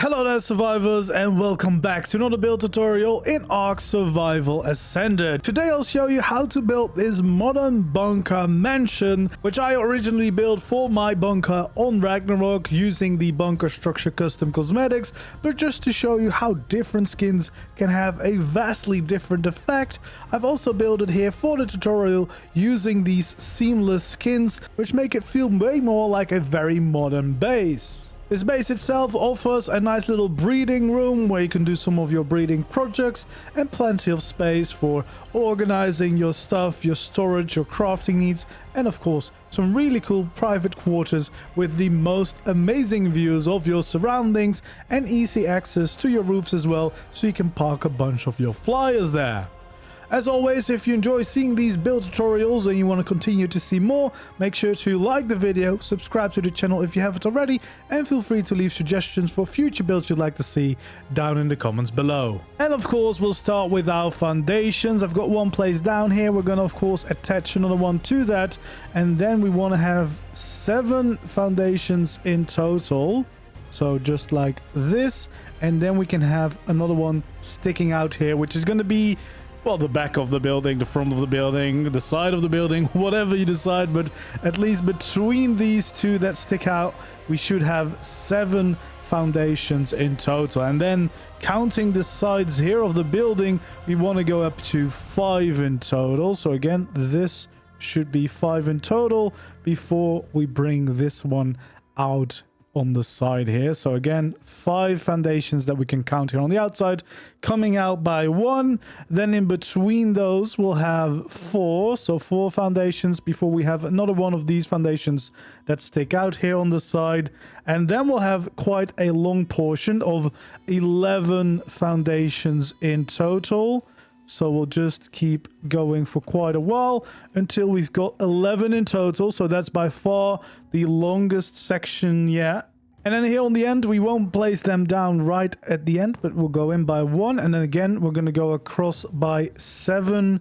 Hello there survivors, and welcome back to another build tutorial in ARK Survival Ascended. Today I'll show you how to build this modern bunker mansion, which I originally built for my bunker on Ragnarok using the bunker structure custom cosmetics, but just to show you how different skins can have a vastly different effect, I've also built it here for the tutorial using these seamless skins, which make it feel way more like a very modern base. This base itself offers a nice little breeding room where you can do some of your breeding projects and plenty of space for organizing your stuff, your storage, your crafting needs, and of course some really cool private quarters with the most amazing views of your surroundings and easy access to your roofs as well, so you can park a bunch of your flyers there. As always, if you enjoy seeing these build tutorials and you want to continue to see more, make sure to like the video, subscribe to the channel if you haven't already, and feel free to leave suggestions for future builds you'd like to see down in the comments below. And of course, we'll start with our foundations. I've got one placed down here. We're going to, of course, attach another one to that. And then we want to have 7 foundations in total. So just like this. And then we can have another one sticking out here, which is going to be, well, the back of the building, the front of the building, the side of the building, whatever you decide. But at least between these two that stick out, we should have 7 foundations in total. And then counting the sides here of the building, we want to go up to 5 in total. So again, this should be 5 in total before we bring this one out on the side here. So again, 5 foundations that we can count here on the outside, coming out by 1. Then in between those we'll have 4, so 4 foundations before we have another one of these foundations that stick out here on the side. And then we'll have quite a long portion of 11 foundations in total. So we'll just keep going for quite a while until we've got 11 in total. So that's by far the longest section yet. And then here on the end, we won't place them down right at the end, but we'll go in by 1. And then again, we're going to go across by 7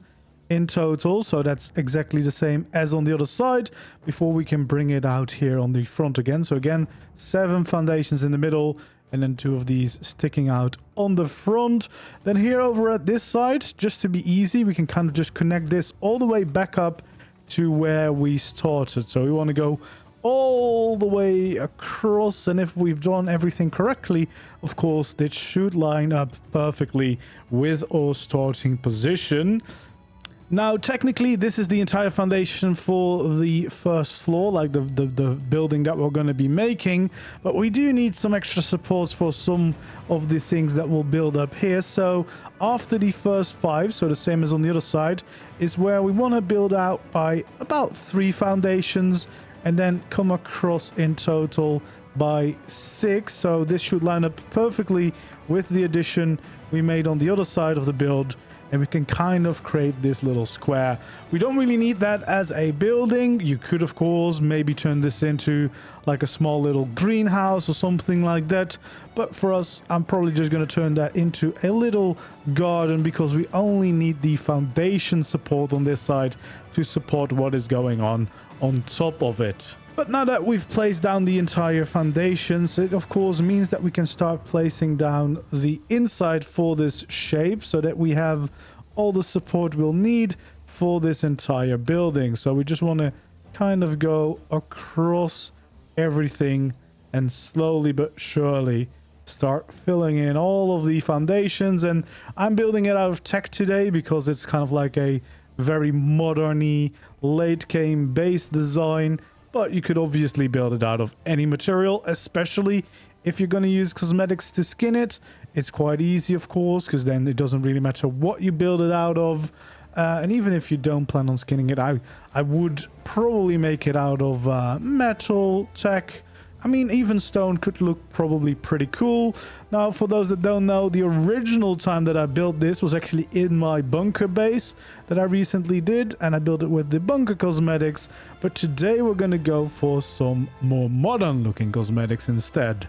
in total. So that's exactly the same as on the other side before we can bring it out here on the front again. So again, 7 foundations in the middle, and then 2 of these sticking out on the front. Then here over at this side, just to be easy, we can kind of just connect this all the way back up to where we started. So we want to go all the way across, and if we've done everything correctly, of course, this should line up perfectly with our starting position. Now, technically, this is the entire foundation for the first floor, like the building that we're going to be making. But we do need some extra supports for some of the things that we'll build up here. So after the first 5, so the same as on the other side, is where we want to build out by about 3 foundations and then come across in total by 6. So this should line up perfectly with the addition we made on the other side of the build. And we can kind of create this little square. We don't really need that as a building. You could, of course, maybe turn this into like a small little greenhouse or something like that. But for us, I'm probably just going to turn that into a little garden, because we only need the foundation support on this side to support what is going on top of it. But now that we've placed down the entire foundations, it of course means that we can start placing down the inside for this shape, so that we have all the support we'll need for this entire building. So we just want to kind of go across everything and slowly but surely start filling in all of the foundations. And I'm building it out of tech today because it's kind of like a very modern-y late game base design. But you could obviously build it out of any material, especially if you're going to use cosmetics to skin it. It's quite easy, of course, because then it doesn't really matter what you build it out of. And even if you don't plan on skinning it, I would probably make it out of metal, tech. I mean, even stone could look probably pretty cool. Now, for those that don't know, the original time that I built this was actually in my bunker base that I recently did, and I built it with the bunker cosmetics. But today we're going to go for some more modern looking cosmetics instead.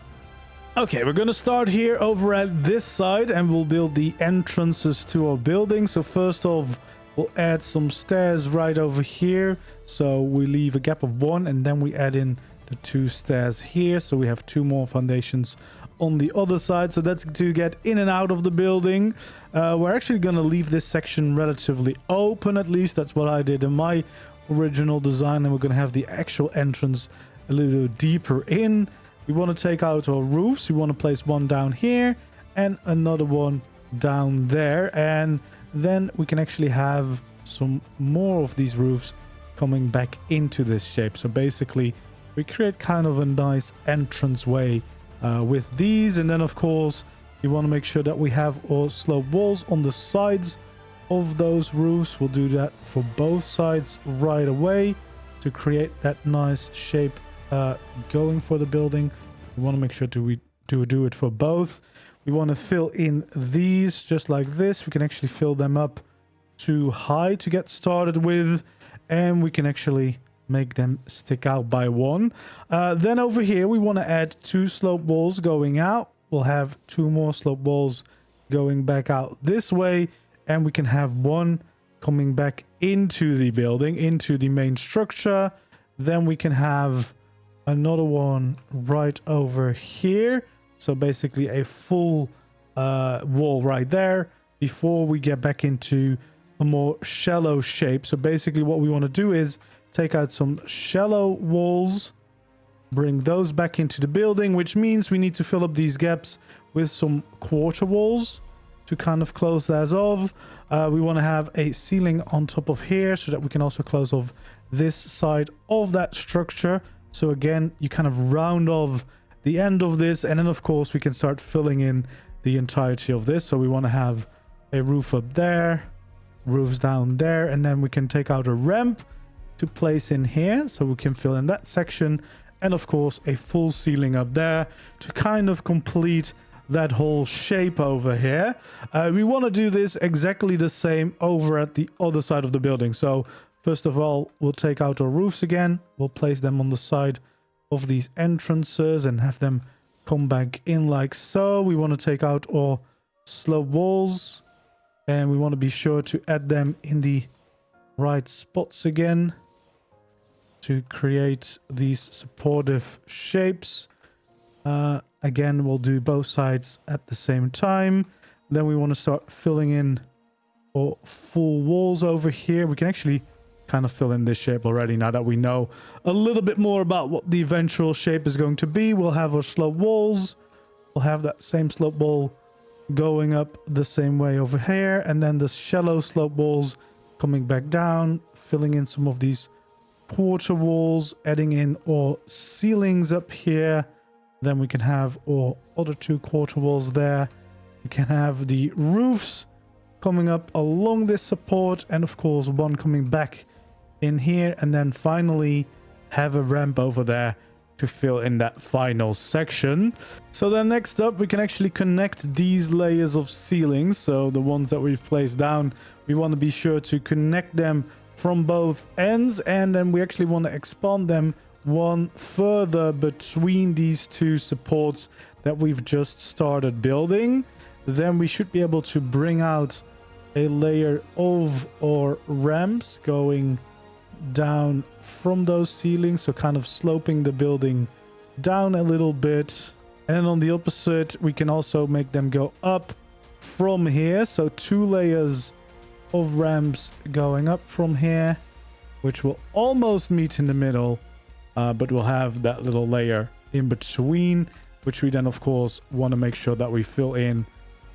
Okay, we're going to start here over at this side, and we'll build the entrances to our building. So first off, we'll add some stairs right over here. So we leave a gap of 1, and then we add in the 2 stairs here, so we have 2 more foundations on the other side. So that's to get in and out of the building. We're actually going to leave this section relatively open, at least. That's what I did in my original design. And we're going to have the actual entrance a little deeper in. We want to take out our roofs. We want to place one down here and another one down there. And then we can actually have some more of these roofs coming back into this shape. So basically, we create kind of a nice entrance way with these. And then, of course, you want to make sure that we have our slope walls on the sides of those roofs. We'll do that for both sides right away to create that nice shape going for the building. We want to make sure to do it for both. We want to fill in these just like this. We can actually fill them up too high to get started with, and we can actually make them stick out by one. Then over here we want to add 2 slope walls going out. We'll have 2 more slope walls going back out this way, and we can have one coming back into the building, into the main structure. Then we can have another one right over here. So basically a full wall right there before we get back into a more shallow shape. So basically what we want to do is take out some shallow walls, bring those back into the building, which means we need to fill up these gaps with some quarter walls to kind of close those off. We want to have a ceiling on top of here so that we can also close off this side of that structure. So again, you kind of round off the end of this, and then of course we can start filling in the entirety of this. So we want to have a roof up there, roofs down there, and then we can take out a ramp to place in here so we can fill in that section, and of course a full ceiling up there to kind of complete that whole shape over here. We want to do this exactly the same over at the other side of the building. So first of all, we'll take out our roofs again. We'll place them on the side of these entrances and have them come back in like so. We want to take out our slope walls, and we want to be sure to add them in the right spots again to create these supportive shapes. Again, we'll do both sides at the same time. Then we want to start filling in our full walls over here. We can actually kind of fill in this shape already now that we know a little bit more about what the eventual shape is going to be. We'll have our slope walls. We'll have that same slope wall going up the same way over here, and then the shallow slope walls coming back down, filling in some of these quarter walls, adding in our ceilings up here. Then we can have our other 2 quarter walls there. We can have the roofs coming up along this support, and of course one coming back in here, and then finally have a ramp over there to fill in that final section. So then next up, we can actually connect these layers of ceilings. So the ones that we've placed down, we want to be sure to connect them from both ends, and then we actually want to expand them one further between these 2 supports that we've just started building. Then we should be able to bring out a layer of our ramps going down from those ceilings, so kind of sloping the building down a little bit. And then on the opposite, we can also make them go up from here. So 2 layers of ramps going up from here, which will almost meet in the middle, but we'll have that little layer in between, which we then of course want to make sure that we fill in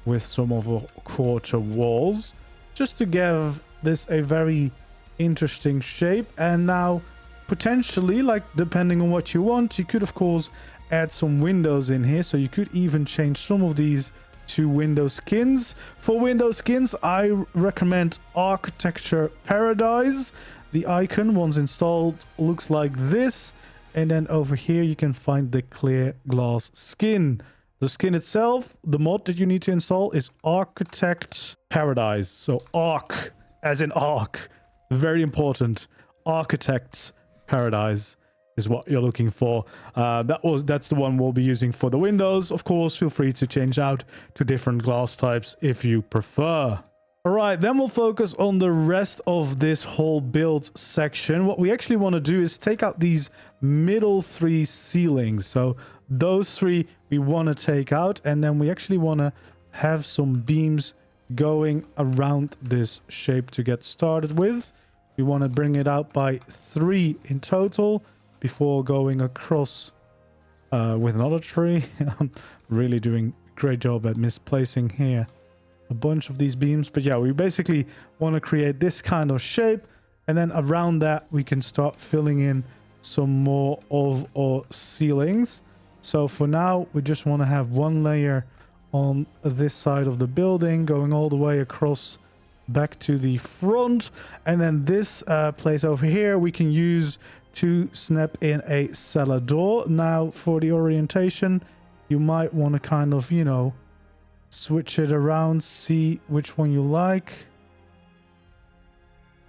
with some of our quarter walls, just to give this a very interesting shape. And now potentially, like, depending on what you want, you could of course add some windows in here. So you could even change some of these to window skins. For window skins, I recommend Architecture Paradise. The icon, once installed, looks like this, and then over here you can find the clear glass skin. The skin itself, the mod that you need to install, is Architect Paradise. So ARK, as in ARK. Very important. Architect Paradise is what you're looking for. That's the one we'll be using for the windows. Of course, feel free to change out to different glass types if you prefer. All right, then we'll focus on the rest of this whole build section. What we actually want to do is take out these middle 3 ceilings. So those 3 we want to take out, and then we actually want to have some beams going around this shape to get started with. We want to bring it out by 3 in total before going across with another tree. I'm really doing a great job at misplacing here a bunch of these beams, but yeah, we basically want to create this kind of shape, and then around that we can start filling in some more of our ceilings. So for now we just want to have 1 layer on this side of the building going all the way across back to the front, and then this place over here we can use to snap in a cellar door. Now for the orientation, you might want to kind of, you know, switch it around, see which one you like,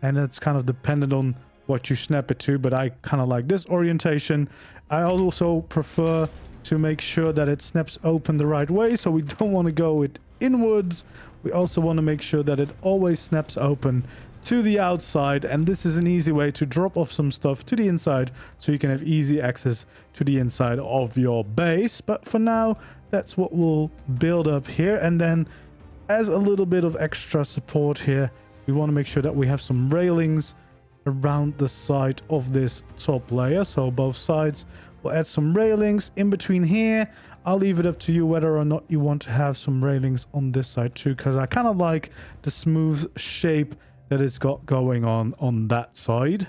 and it's kind of dependent on what you snap it to, but I kind of like this orientation. I also prefer to make sure that it snaps open the right way, so we don't want to go it inwards. We also want to make sure that it always snaps open to the outside, and this is an easy way to drop off some stuff to the inside so you can have easy access to the inside of your base. But for now, that's what we'll build up here. And then as a little bit of extra support here, we want to make sure that we have some railings around the side of this top layer. So both sides, we'll add some railings in between here. I'll leave it up to you whether or not you want to have some railings on this side too, because I kind of like the smooth shape that it's got going on that side.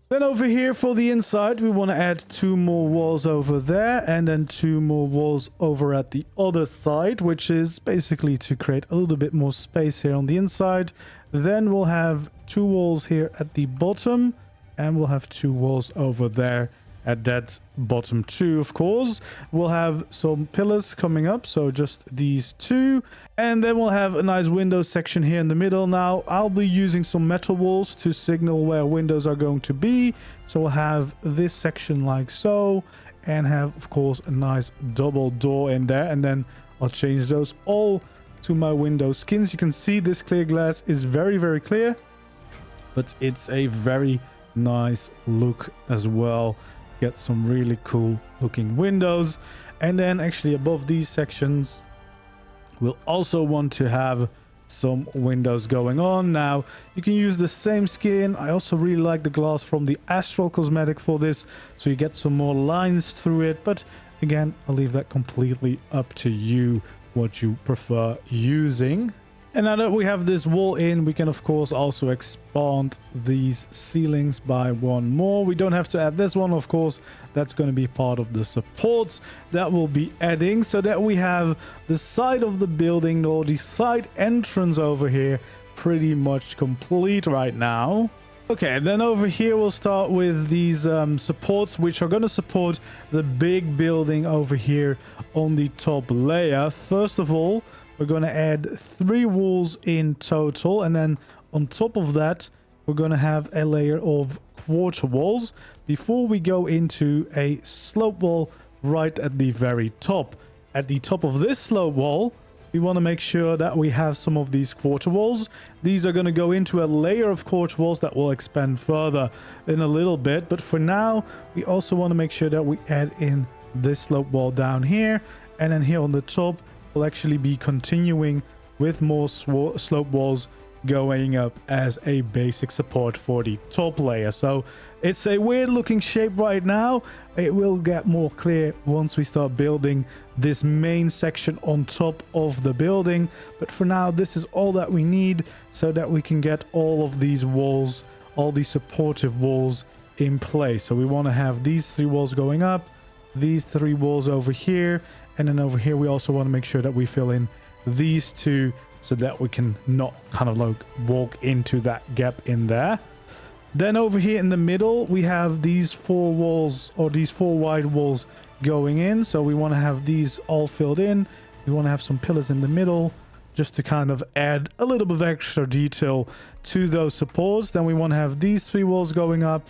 Then over here for the inside, we want to add 2 more walls over there, and then 2 more walls over at the other side, which is basically to create a little bit more space here on the inside. Then we'll have 2 walls here at the bottom, and we'll have 2 walls over there at that bottom too, of course. We'll have some pillars coming up, so just these 2. And then we'll have a nice window section here in the middle. Now, I'll be using some metal walls to signal where windows are going to be. So we'll have this section like so, and have, of course, a nice double door in there. And then I'll change those all to my window skins. You can see this clear glass is very, very clear, but it's a very nice look as well. Get some really cool looking windows. And then actually above these sections, we'll also want to have some windows going on. Now you can use the same skin. I also really like the glass from the Astral cosmetic for this, so you get some more lines through it. But again, I'll leave that completely up to you what you prefer using. And now that we have this wall in, we can of course also expand these ceilings by 1 more. We don't have to add this one, of course. That's going to be part of the supports that we'll be adding, so that we have the side of the building, or the side entrance over here, pretty much complete right now. Okay, then over here we'll start with these supports, which are going to support the big building over here on the top layer. First of all, we're going to add 3 walls in total, and then on top of that we're going to have a layer of quarter walls before we go into a slope wall right at the very top. At the top of this slope wall, we want to make sure that we have some of these quarter walls. These are going to go into a layer of quarter walls that will expand further in a little bit, but for now we also want to make sure that we add in this slope wall down here, and then here on the top will actually be continuing with more slope walls going up as a basic support for the top layer. So it's a weird looking shape right now. It will get more clear once we start building this main section on top of the building, but for now this is all that we need so that we can get all of these walls, all these supportive walls in place. So we want to have these 3 walls going up, these 3 walls over here, and then over here we also want to make sure that we fill in these 2 so that we can not kind of like walk into that gap in there. Then over here in the middle we have these 4 walls, or these 4 wide walls going in, so we want to have these all filled in. We want to have some pillars in the middle just to kind of add a little bit of extra detail to those supports. Then we want to have these 3 walls going up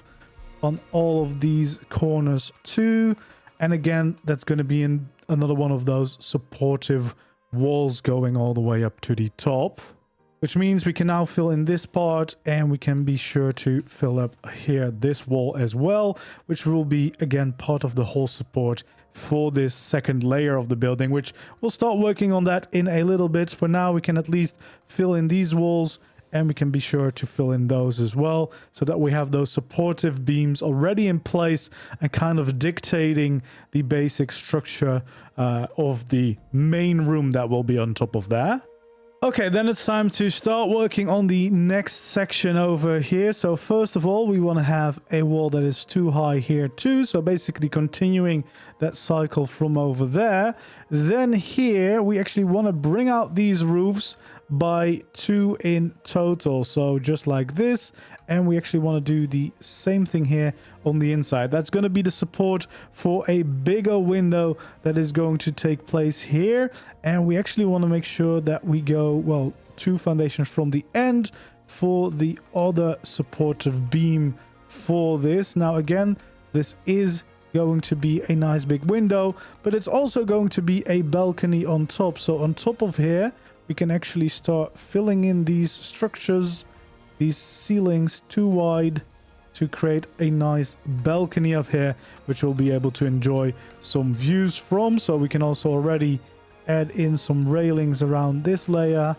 on all of these corners too, and again that's going to be in another one of those supportive walls going all the way up to the top. which means we can now fill in this part, and we can be sure to fill up here this wall as well, which will be again part of the whole support for this second layer of the building, which we'll start working on that in a little bit. For now, we can at least fill in these walls, and we can be sure to fill in those as well, so that we have those supportive beams already in place and kind of dictating the basic structure of the main room that will be on top of there. Okay, then it's time to start working on the next section over here. So first of all, we want to have a wall that is too high here too. So basically continuing that cycle from over there. Then here, we actually want to bring out these roofs by 2 in total. So just like this. And we actually want to do the same thing here on the inside. That's going to be the support for a bigger window that is going to take place here. And we actually want to make sure that we go, well, 2 foundations from the end for the other supportive beam for this. Now, again, this is going to be a nice big window, but it's also going to be a balcony on top. So on top of here, we can actually start filling in these structures, these ceilings too wide, to create a nice balcony up here, which we'll be able to enjoy some views from. So we can also already add in some railings around this layer,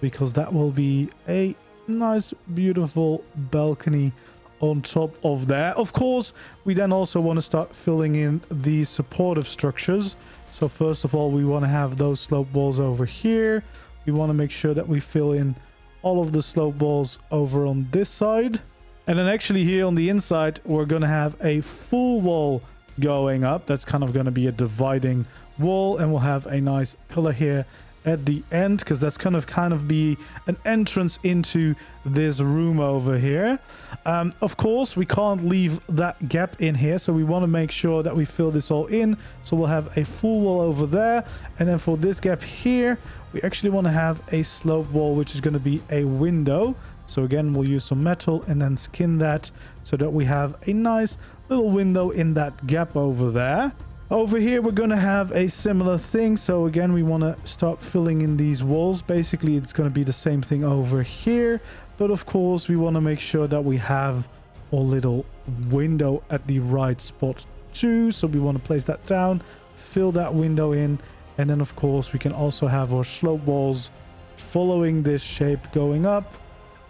because that will be a nice, beautiful balcony on top of there. Of course, we then also want to start filling in these supportive structures. So first of all, we want to have those slope walls over here. We want to make sure that we fill in all of the slope walls over on this side. And then actually here on the inside, we're going to have a full wall going up. That's kind of going to be a dividing wall, and we'll have a nice pillar here at the end, because that's kind of be an entrance into this room over here. Of course, we can't leave that gap in here, so we want to make sure that we fill this all in. So we'll have a full wall over there, and then for this gap here, we actually want to have a slope wall, which is going to be a window. So again, we'll use some metal and then skin that so that we have a nice little window in that gap over there. Over here, we're going to have a similar thing. So again, we want to start filling in these walls. Basically, it's going to be the same thing over here. But of course, we want to make sure that we have a little window at the right spot too. So we want to place that down, fill that window in. And then, of course, we can also have our slope walls following this shape going up.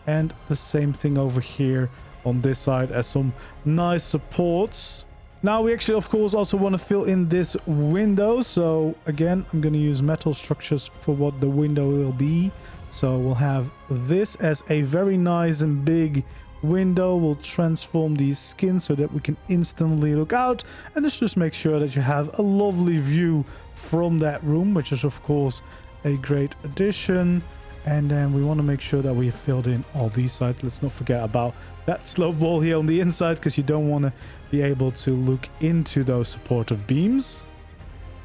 And the same thing over here on this side as some nice supports. Now we actually, of course, also want to fill in this window. So again, I'm going to use metal structures for what the window will be. So we'll have this as a very nice and big window. We'll transform these skins so that we can instantly look out. And this just makes sure that you have a lovely view from that room, which is, of course, a great addition. And then we want to make sure that we filled in all these sides. Let's not forget about that slope wall here on the inside, because you don't want to be able to look into those supportive beams.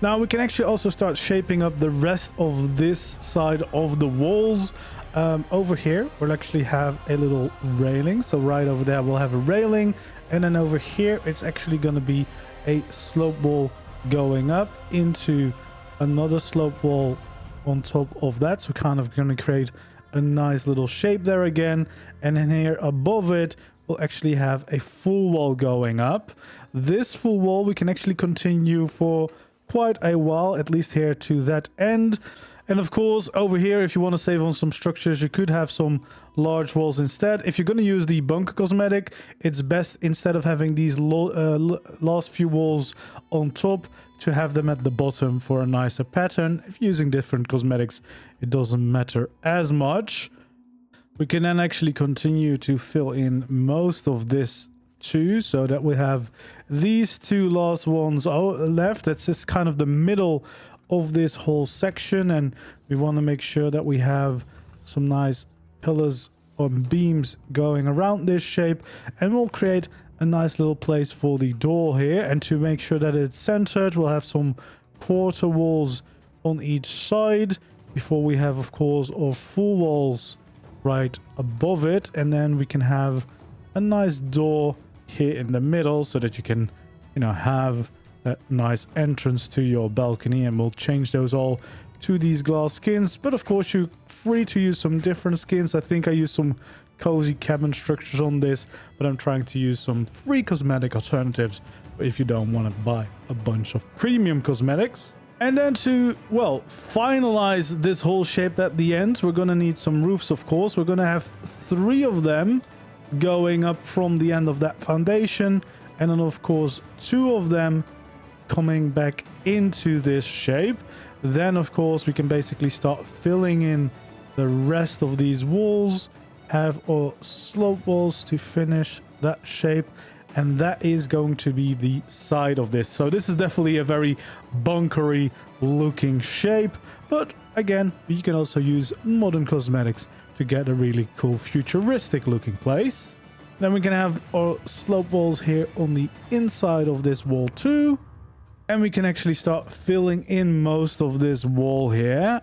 Now we can actually also start shaping up the rest of this side of the walls. Over here, we'll actually have a little railing. So right over there, we'll have a railing. And then over here, it's actually going to be a slope wall going up into another slope wall on top of that. So kind of going to create a nice little shape there again. And then here above it, we'll actually have a full wall going up. This full wall we can actually continue for quite a while, at least here to that end. And of course, over here, if you want to save on some structures, you could have some large walls instead. If you're going to use the bunker cosmetic, it's best, instead of having these last few walls on top, to have them at the bottom for a nicer pattern. If you're using different cosmetics, it doesn't matter as much. We can then actually continue to fill in most of this too, so that we have these two last ones left. That's just kind of the middle of this whole section, and we want to make sure that we have some nice pillars or beams going around this shape, and we'll create a nice little place for the door here. And to make sure that it's centered, we'll have some quarter walls on each side before we have, of course, our full walls right above it. And then we can have a nice door here in the middle so that you can, have that nice entrance to your balcony. And we'll change those all to these glass skins. But of course, you're free to use some different skins. I think I use some cozy cabin structures on this, but I'm trying to use some free cosmetic alternatives if you don't want to buy a bunch of premium cosmetics. And then to, well, finalize this whole shape at the end, we're going to need some roofs, of course. We're going to have 3 of them going up from the end of that foundation. And then, of course, 2 of them coming back into this shape. Then, of course, we can basically start filling in the rest of these walls. Have our slope walls to finish that shape. And that is going to be the side of this. So this is definitely a very bunkery looking shape. But again, you can also use modern cosmetics to get a really cool futuristic looking place. Then we can have our slope walls here on the inside of this wall too. And we can actually start filling in most of this wall here.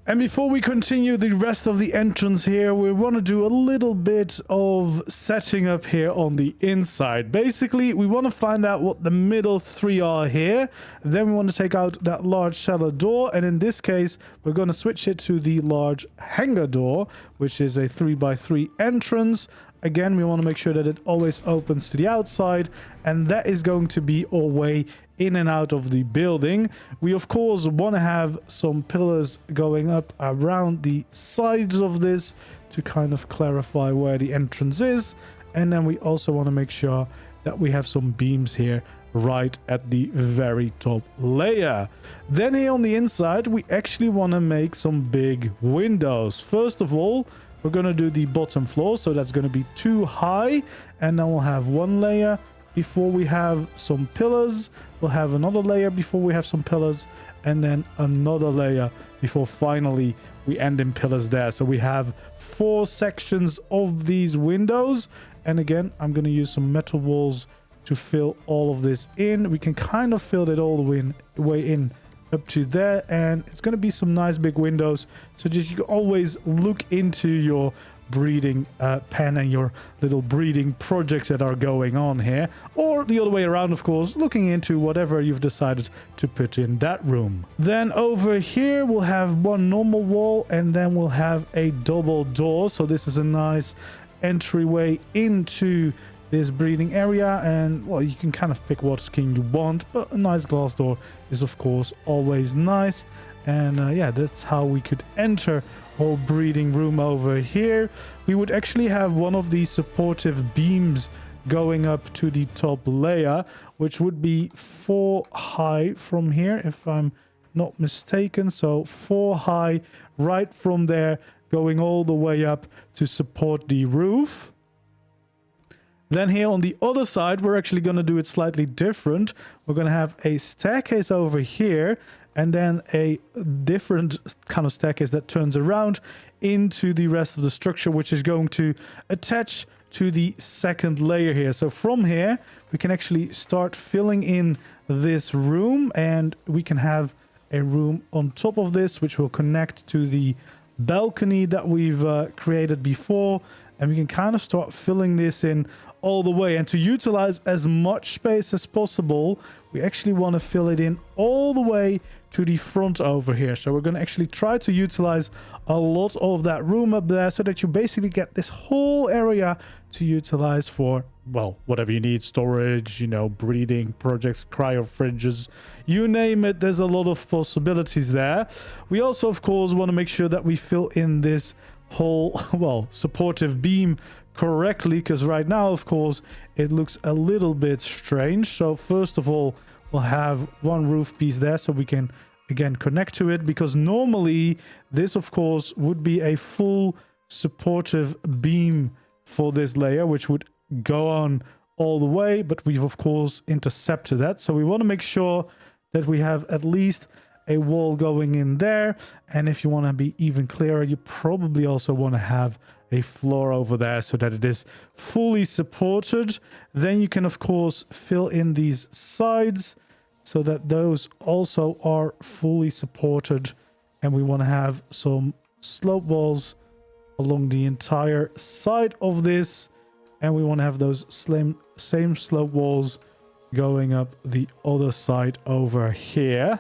And before we continue the rest of the entrance here, we want to do a little bit of setting up here on the inside. Basically, we want to find out what the middle 3 are here. Then we want to take out that large cellar door. And in this case, we're going to switch it to the large hangar door, which is a 3x3 entrance. Again, we want to make sure that it always opens to the outside. And that is going to be our way in and out of the building. We of course want to have some pillars going up around the sides of this to kind of clarify where the entrance is. And then we also want to make sure that we have some beams here right at the very top layer. Then here on the inside, we actually want to make some big windows. First of all, we're going to do the bottom floor, so that's going to be 2 high, and then we'll have 1 layer before we have some pillars. We'll have another layer before we have some pillars, and then another layer before finally we end in pillars there. So we have 4 sections of these windows. And again, I'm going to use some metal walls to fill all of this in. We can kind of fill it all the way in up to there, and it's going to be some nice big windows. So just you can always look into your breeding pen and your little breeding projects that are going on here, or the other way around, of course, looking into whatever you've decided to put in that room. Then over here we'll have 1 normal wall, and then we'll have a double door. So this is a nice entryway into this breeding area, and well, you can kind of pick what skin you want, but a nice glass door is of course always nice. And yeah, that's how we could enter our breeding room over here. We would actually have one of these supportive beams going up to the top layer, which would be 4 high from here, if I'm not mistaken. So 4 high right from there, going all the way up to support the roof. Then here on the other side, we're actually going to do it slightly different. We're going to have a staircase over here, and then a different kind of staircase that turns around into the rest of the structure, which is going to attach to the second layer here. So from here, we can actually start filling in this room, and we can have a room on top of this, which will connect to the balcony that we've created before. And we can kind of start filling this in all the way. And to utilize as much space as possible, we actually want to fill it in all the way to the front over here. So we're going to actually try to utilize a lot of that room up there, so that you basically get this whole area to utilize for, well, whatever you need. Storage, you know, breeding projects, cryo fridges, you name it. There's a lot of possibilities there. We also, of course, want to make sure that we fill in this whole, well, supportive beam correctly, because right now, of course, it looks a little bit strange. So first of all, we'll have 1 roof piece there, so we can again connect to it, because normally this, of course, would be a full supportive beam for this layer, which would go on all the way, but we've of course intercepted that. So we want to make sure that we have at least a wall going in there. And if you want to be even clearer, you probably also want to have a floor over there, so that it is fully supported. Then you can of course fill in these sides so that those also are fully supported. And we want to have some slope walls along the entire side of this, and we want to have those same slope walls going up the other side over here.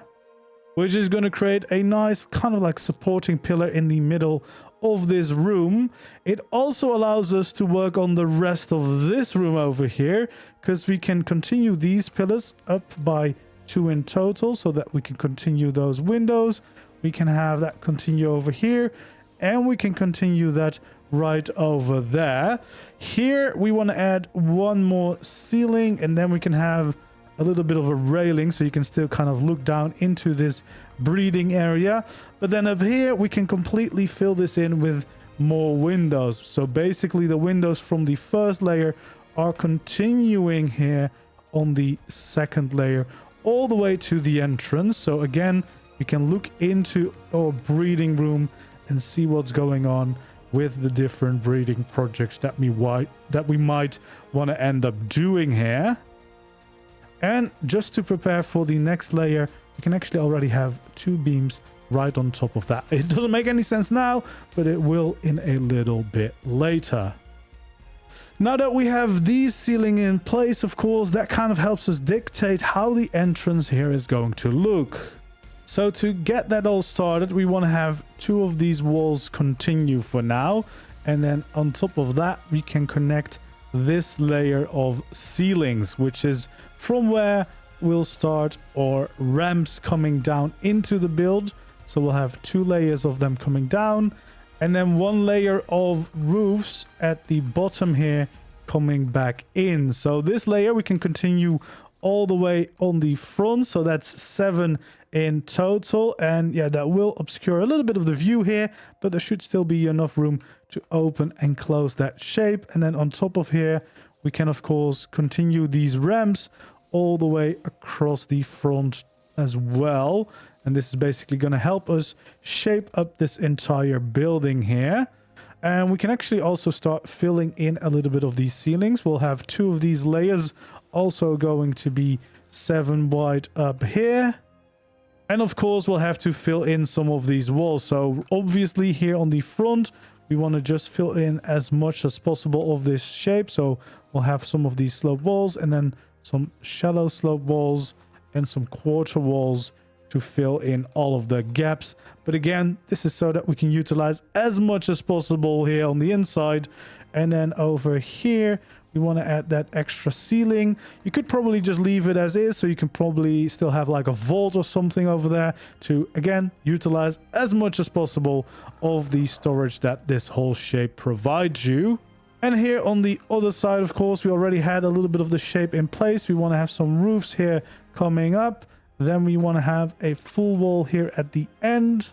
which is going to create a nice kind of like supporting pillar in the middle of this room. It also allows us to work on the rest of this room over here, because we can continue these pillars up by 2 in total, so that we can continue those windows. We can have that continue over here, and we can continue that right over there. Here we want to add 1 more ceiling, and then we can have a little bit of a railing, so you can still kind of look down into this breeding area. But then up here we can completely fill this in with more windows. So basically the windows from the first layer are continuing here on the second layer all the way to the entrance. So again, we can look into our breeding room and see what's going on with the different breeding projects that we might want to end up doing here. And just to prepare for the next layer, you can actually already have 2 beams right on top of that. It doesn't make any sense now, but it will in a little bit later. Now that we have these ceiling in place, of course, that kind of helps us dictate how the entrance here is going to look. So to get that all started, we want to have 2 of these walls continue for now. And then on top of that, we can connect this layer of ceilings, which is from where we'll start our ramps coming down into the build. So we'll have 2 layers of them coming down, and then 1 layer of roofs at the bottom here coming back in. So this layer we can continue all the way on the front, so that's 7 in total. And yeah, that will obscure a little bit of the view here, but there should still be enough room to open and close that shape. And then on top of here we can of course continue these ramps all the way across the front as well. And this is basically going to help us shape up this entire building here. And we can actually also start filling in a little bit of these ceilings. We'll have 2 of these layers also going to be 7 wide up here. And of course, we'll have to fill in some of these walls. So obviously here on the front, we want to just fill in as much as possible of this shape. So we'll have some of these slope walls, and then some shallow slope walls and some quarter walls to fill in all of the gaps. But again, this is so that we can utilize as much as possible here on the inside. And then over here, we want to add that extra ceiling. You could probably just leave it as is, so you can probably still have like a vault or something over there to, again, utilize as much as possible of the storage that this whole shape provides you. And here on the other side, of course, we already had a little bit of the shape in place. We want to have some roofs here coming up. Then we want to have a full wall here at the end,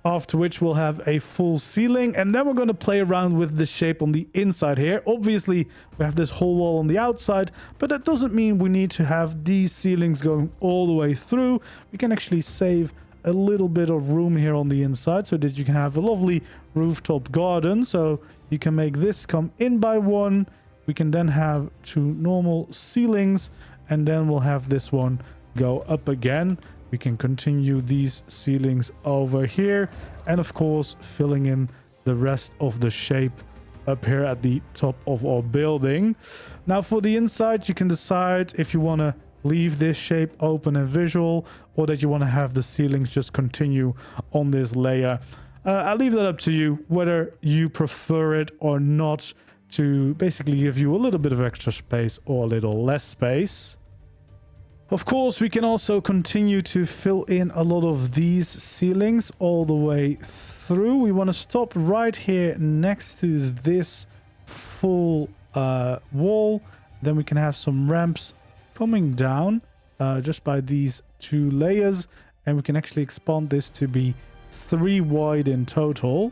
after which we'll have a full ceiling. And then we're going to play around with the shape on the inside here. Obviously, we have this whole wall on the outside, but that doesn't mean we need to have these ceilings going all the way through. We can actually save a little bit of room here on the inside so that you can have a lovely rooftop garden. So you can make this come in by 1. We can then have 2 normal ceilings, and then we'll have this one go up again. We can continue these ceilings over here, and of course filling in the rest of the shape up here at the top of our building. Now for the inside, you can decide if you want to leave this shape open and visual, or that you want to have the ceilings just continue on this layer. I'll leave that up to you, whether you prefer it or not, to basically give you a little bit of extra space or a little less space. Of course, we can also continue to fill in a lot of these ceilings all the way through. We want to stop right here next to this full wall. Then we can have some ramps coming down just by these 2 layers. And we can actually expand this to be 3 wide in total.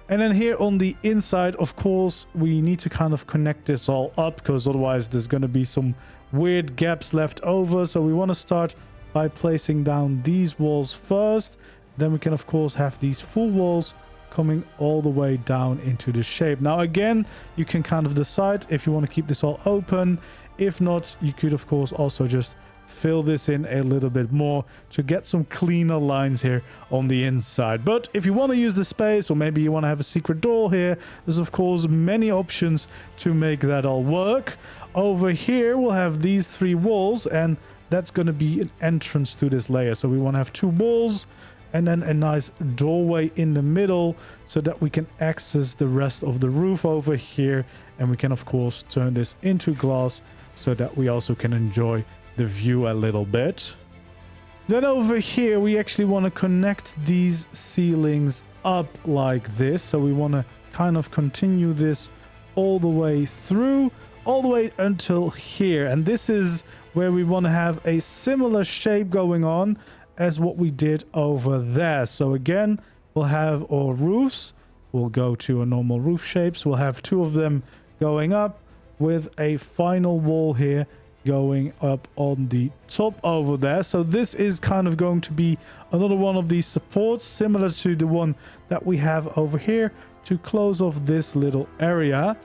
And then here on the inside, of course, we need to kind of connect this all up, because otherwise there's going to be some weird gaps left over. So we want to start by placing down these walls first. Then we can, of course, have these full walls coming all the way down into the shape. Now, again, you can kind of decide if you want to keep this all open. If not, you could, of course, also just fill this in a little bit more to get some cleaner lines here on the inside. But if you want to use the space, or maybe you want to have a secret door here, there's of course many options to make that all work. Over here we'll have these 3 walls, and that's going to be an entrance to this layer. So we want to have 2 walls and then a nice doorway in the middle so that we can access the rest of the roof over here. And we can, of course, turn this into glass so that we also can enjoy the view a little bit. Then over here, we actually want to connect these ceilings up like this. So we want to kind of continue this all the way through, all the way until here. And this is where we want to have a similar shape going on as what we did over there. So again, we'll have our roofs. We'll go to a normal roof shapes. We'll have 2 of them going up with a final wall here going up on the top over there. So this is kind of going to be another one of these supports similar to the one that we have over here to close off this little area.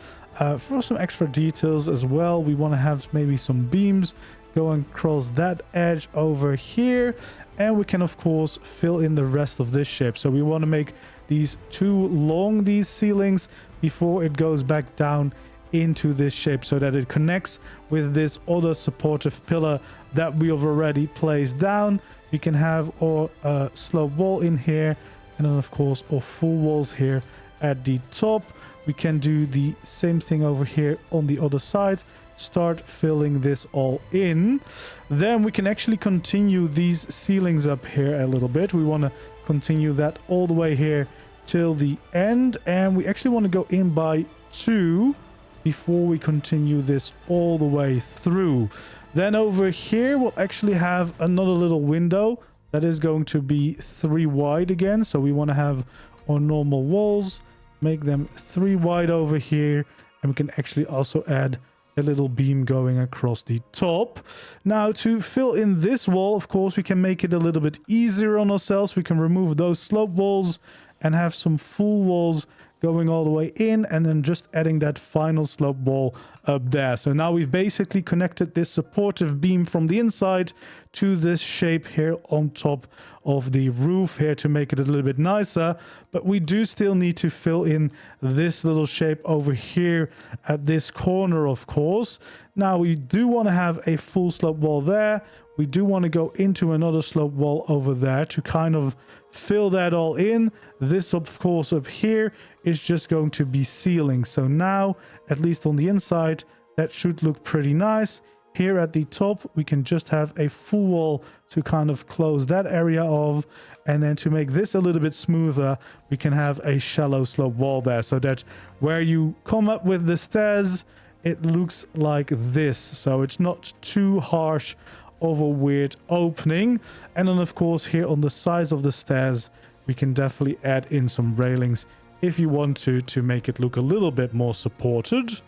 For some extra details as well, we want to have maybe some beams going across that edge over here, and we can of course fill in the rest of this shape. So we want to make these 2 long, these ceilings, before it goes back down into this shape so that it connects with this other supportive pillar that we have already placed down. We can have our slope wall in here, and then of course our full walls here at the top. We can do the same thing over here on the other side. Start filling this all in. Then we can actually continue these ceilings up here a little bit. We want to continue that all the way here till the end, and we actually want to go in by 2 before we continue this all the way through. Then over here we'll actually have another little window that is going to be 3 wide again. So we want to have our normal walls, make them 3 wide over here, and we can actually also add a little beam going across the top. Now to fill in this wall, of course, we can make it a little bit easier on ourselves. We can remove those slope walls and have some full walls going all the way in, and then just adding that final slope wall up there. So now we've basically connected this supportive beam from the inside to this shape here on top of the roof here to make it a little bit nicer. But we do still need to fill in this little shape over here at this corner, of course. Now we do want to have a full slope wall there. We do want to go into another slope wall over there to kind of fill that all in. This, of course, up here is just going to be ceiling. So now, at least on the inside, that should look pretty nice. Here at the top, we can just have a full wall to kind of close that area off. And then to make this a little bit smoother, we can have a shallow slope wall there, so that where you come up with the stairs, it looks like this. So it's not too harsh of a weird opening. And then of course here on the sides of the stairs we can definitely add in some railings if you want to make it look a little bit more supported.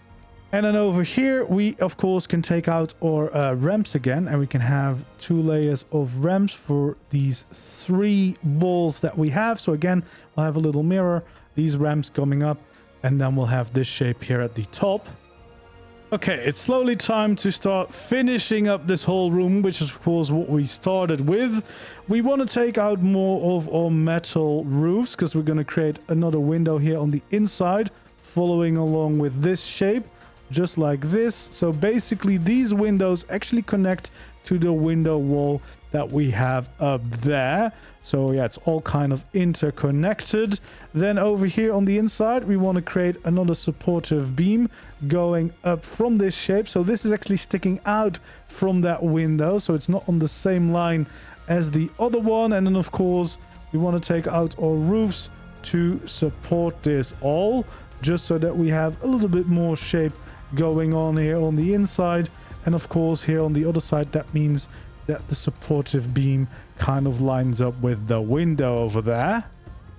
And then over here we of course can take out our ramps again, and we can have 2 layers of ramps for these 3 walls that we have. So again, we'll have a little mirror, these ramps coming up, and then we'll have this shape here at the top. Okay, it's slowly time to start finishing up this whole room, which is of course what we started with. We want to take out more of our metal roofs because we're going to create another window here on the inside, following along with this shape, just like this. So basically these windows actually connect to the window wall that we have up there. So yeah, it's all kind of interconnected. Then over here on the inside, we want to create another supportive beam going up from this shape. So this is actually sticking out from that window, so it's not on the same line as the other one. And then of course, we want to take out our roofs to support this all, just so that we have a little bit more shape going on here on the inside. And of course, here on the other side, that means that the supportive beam kind of lines up with the window over there.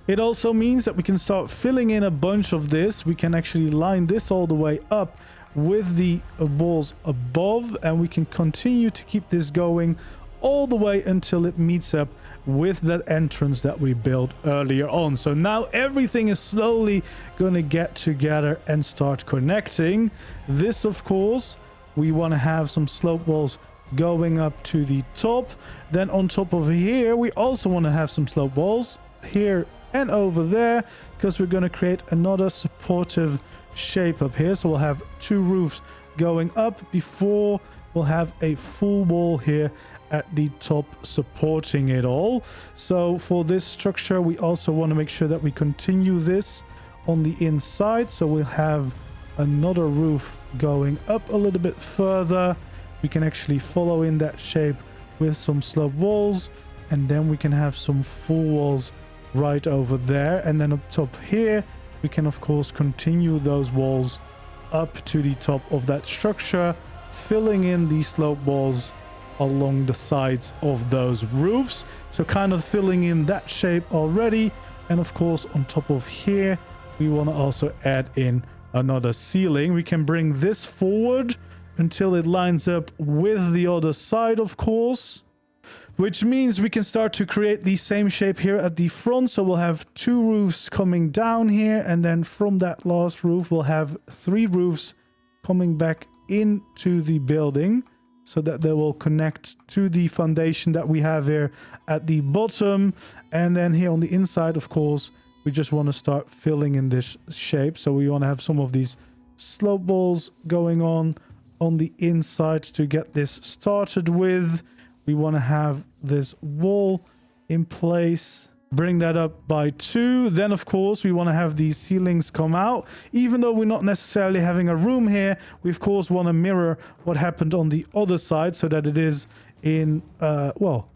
It also means that we can start filling in a bunch of this. We can actually line this all the way up with the walls above, and we can continue to keep this going all the way until it meets up with that entrance that we built earlier on. So now everything is slowly going to get together and start connecting. This, of course, we want to have some slope walls going up to the top. Then on top of here, we also want to have some slope walls here and over there, because we're going to create another supportive shape up here. So we'll have 2 roofs going up before we'll have a full wall here at the top supporting it all. So for this structure, we also want to make sure that we continue this on the inside. So we'll have another roof going up a little bit further. We can actually follow in that shape with some slope walls, and then we can have some full walls right over there. And then up top here, we can of course continue those walls up to the top of that structure, filling in these slope walls along the sides of those roofs. So kind of filling in that shape already. And of course on top of here, we want to also add in another ceiling. We can bring this forward until it lines up with the other side, of course, which means we can start to create the same shape here at the front. So we'll have 2 roofs coming down here, and then from that last roof we'll have 3 roofs coming back into the building, so that they will connect to the foundation that we have here at the bottom. And then here on the inside, of course, we just want to start filling in this shape. So we want to have some of these slope walls going on the inside to get this started with. We want to have this wall in place, bring that up by 2. Then of course we want to have these ceilings come out. Even though we're not necessarily having a room here, we of course want to mirror what happened on the other side, so that it is in well,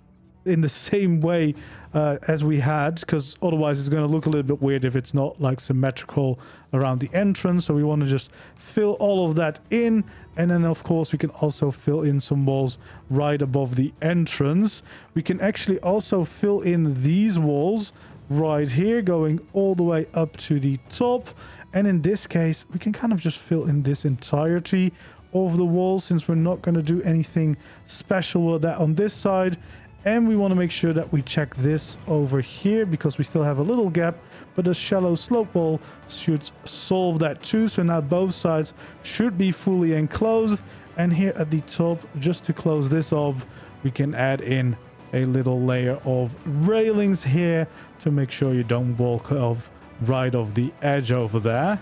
in the same way as we had, because otherwise it's going to look a little bit weird if it's not like symmetrical around the entrance. So we want to just fill all of that in, and then of course we can also fill in some walls right above the entrance. We can actually also fill in these walls right here, going all the way up to the top. And in this case, we can kind of just fill in this entirety of the wall, since we're not going to do anything special with that on this side. And we want to make sure that we check this over here, because we still have a little gap, but a shallow slope wall should solve that too. So now both sides should be fully enclosed. And here at the top, just to close this off, we can add in a little layer of railings here to make sure you don't walk off right off the edge over there.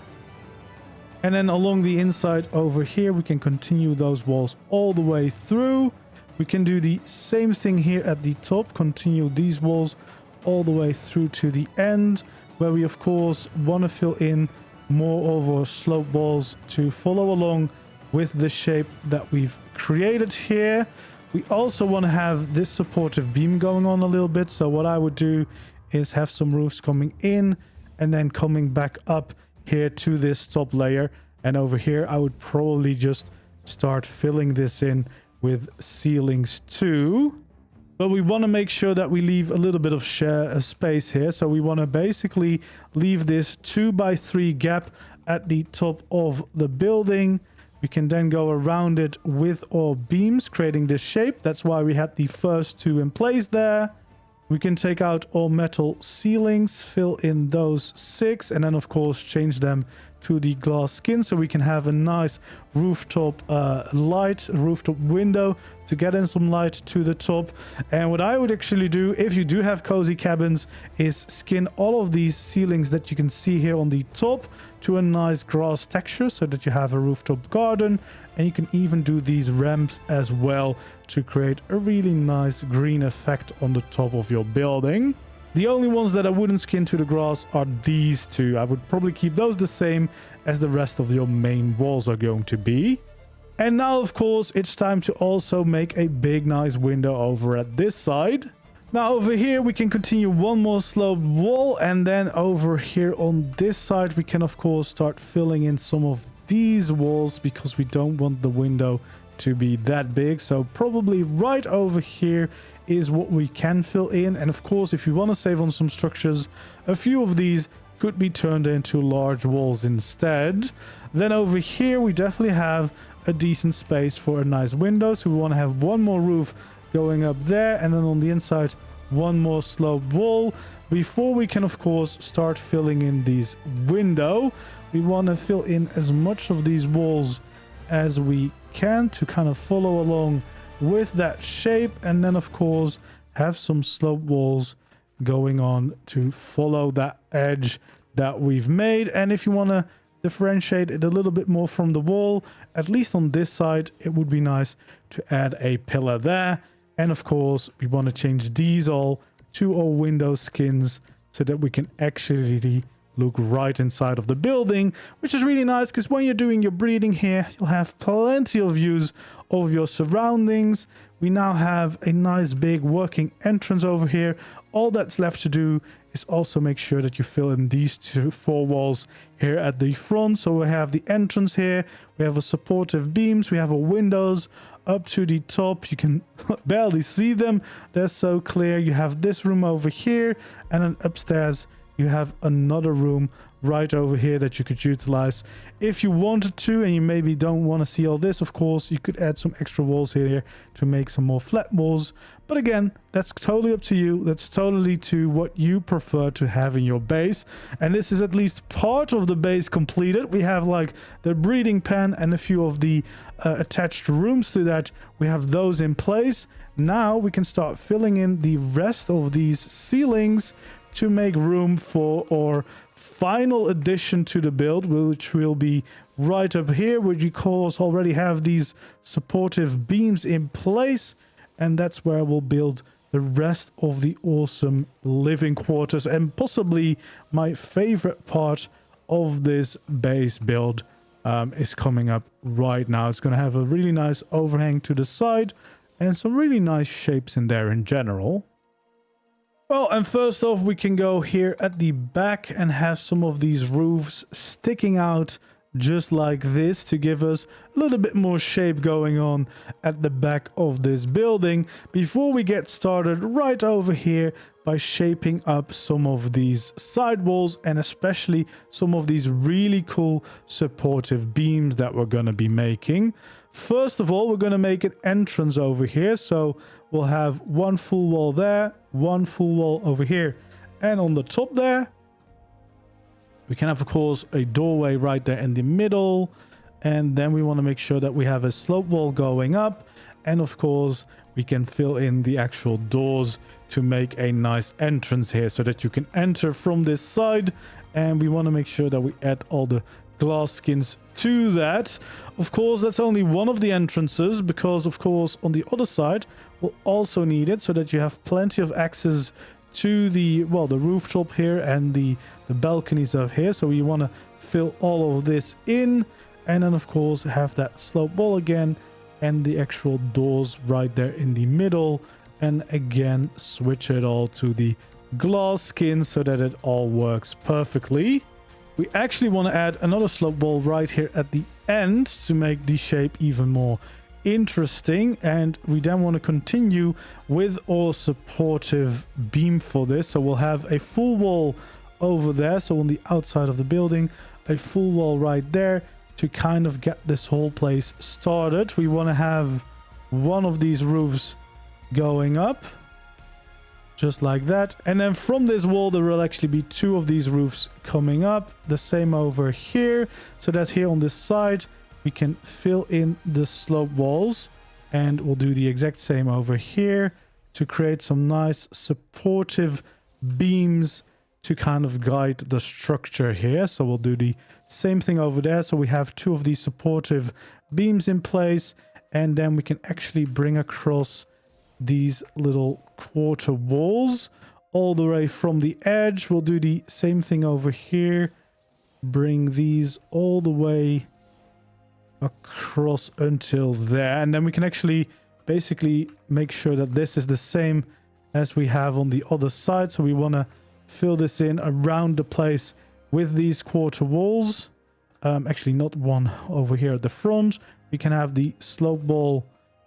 And then along the inside over here, we can continue those walls all the way through. We can do the same thing here at the top, continue these walls all the way through to the end, where we of course want to fill in more of our slope walls to follow along with the shape that we've created here. We also want to have this supportive beam going on a little bit. So what I would do is have some roofs coming in and then coming back up here to this top layer. And over here, I would probably just start filling this in with ceilings too. But we want to make sure that we leave a little bit of space here. So we want to basically leave this 2x3 gap at the top of the building. We can then go around it with our beams, creating this shape. That's why we had the first 2 in place there. We can take out all metal ceilings, fill in those 6, and then of course change them to the glass skin, so we can have a nice rooftop rooftop window to get in some light to the top. And what I would actually do, if you do have cozy cabins, is skin all of these ceilings that you can see here on the top to a nice grass texture, so that you have a rooftop garden. And you can even do these ramps as well to create a really nice green effect on the top of your building. The only ones that I wouldn't skin to the grass are these 2. I would probably keep those the same as the rest of your main walls are going to be. And now, of course, it's time to also make a big, nice window over at this side. Now, over here, we can continue one more sloped wall. And then over here on this side, we can, of course, start filling in some of these walls, because we don't want the window to be that big. So probably right over here is what we can fill in. And of course, if you want to save on some structures, a few of these could be turned into large walls instead. Then over here, we definitely have a decent space for a nice window. So we want to have one more roof going up there, and then on the inside, one more sloped wall. Before we can, of course, start filling in these window, we want to fill in as much of these walls as we can to kind of follow along with that shape. And then, of course, have some slope walls going on to follow that edge that we've made. And if you want to differentiate it a little bit more from the wall, at least on this side, it would be nice to add a pillar there. And of course, we want to change these all to our window skins so that we can actually look right inside of the building, which is really nice because when you're doing your breeding here, you'll have plenty of views of your surroundings. We now have a nice big working entrance over here. All that's left to do is also make sure that you fill in these four walls here at the front. So we have the entrance here, we have a supportive beams, we have a windows up to the top. You can barely see them, they're so clear. You have this room over here, and then upstairs you have another room right over here that you could utilize if you wanted to, and you maybe don't want to see all this. Of course, you could add some extra walls here to make some more flat walls, but again, that's totally up to you. That's totally to what you prefer to have in your base. And this is at least part of the base completed. We have like the breeding pen and a few of the attached rooms to that. We have those in place. Now we can start filling in the rest of these ceilings to make room for our final addition to the build, which will be right up here, where you of course already have these supportive beams in place, and that's where we'll build the rest of the awesome living quarters, and possibly my favorite part of this base build is coming up right now. It's going to have a really nice overhang to the side and some really nice shapes in there in general. Well, and first off, we can go here at the back and have some of these roofs sticking out just like this to give us a little bit more shape going on at the back of this building, before we get started right over here by shaping up some of these side walls and especially some of these really cool supportive beams that we're going to be making. First of all, we're going to make an entrance over here, so we'll have one full wall there, one full wall over here, and on the top there we can have, of course, a doorway right there in the middle. And then we want to make sure that we have a slope wall going up, and of course we can fill in the actual doors to make a nice entrance here so that you can enter from this side. And we want to make sure that we add all the glass skins to that. Of course, that's only one of the entrances, because of course on the other side we'll also need it so that you have plenty of access to the, well, the rooftop here and the balconies of here. So you want to fill all of this in, and then of course have that slope wall again and the actual doors right there in the middle, and again switch it all to the glass skin so that it all works perfectly. We actually want to add another slope wall right here at the end to make the shape even more interesting, and we then want to continue with our supportive beam for this. So we'll have a full wall over there, so on the outside of the building, a full wall right there to kind of get this whole place started. We want to have one of these roofs going up just like that, and then from this wall there will actually be two of these roofs coming up, the same over here, so that here on this side we can fill in the slope walls, and we'll do the exact same over here to create some nice supportive beams to kind of guide the structure here. So we'll do the same thing over there, so we have two of these supportive beams in place, and then we can actually bring across these little quarter walls all the way from the edge. We'll do the same thing over here, bring these all the way across until there, and then we can actually basically make sure that this is the same as we have on the other side. So we want to fill this in around the place with these quarter walls. Actually not one over here at the front. We can have the slope wall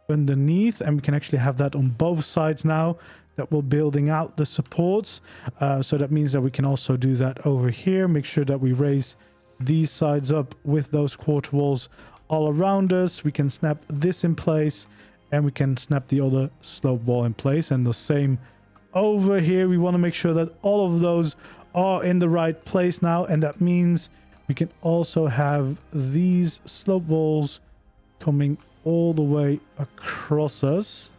underneath, and we can actually have that on both sides now that we're building out the supports. So that means that we can also do that over here. Make sure that we raise these sides up with those quarter walls all around us. We can snap this in place, and we can snap the other slope wall in place, and the same over here. We want to make sure that all of those are in the right place now, and that means we can also have these slope walls coming all the way across us,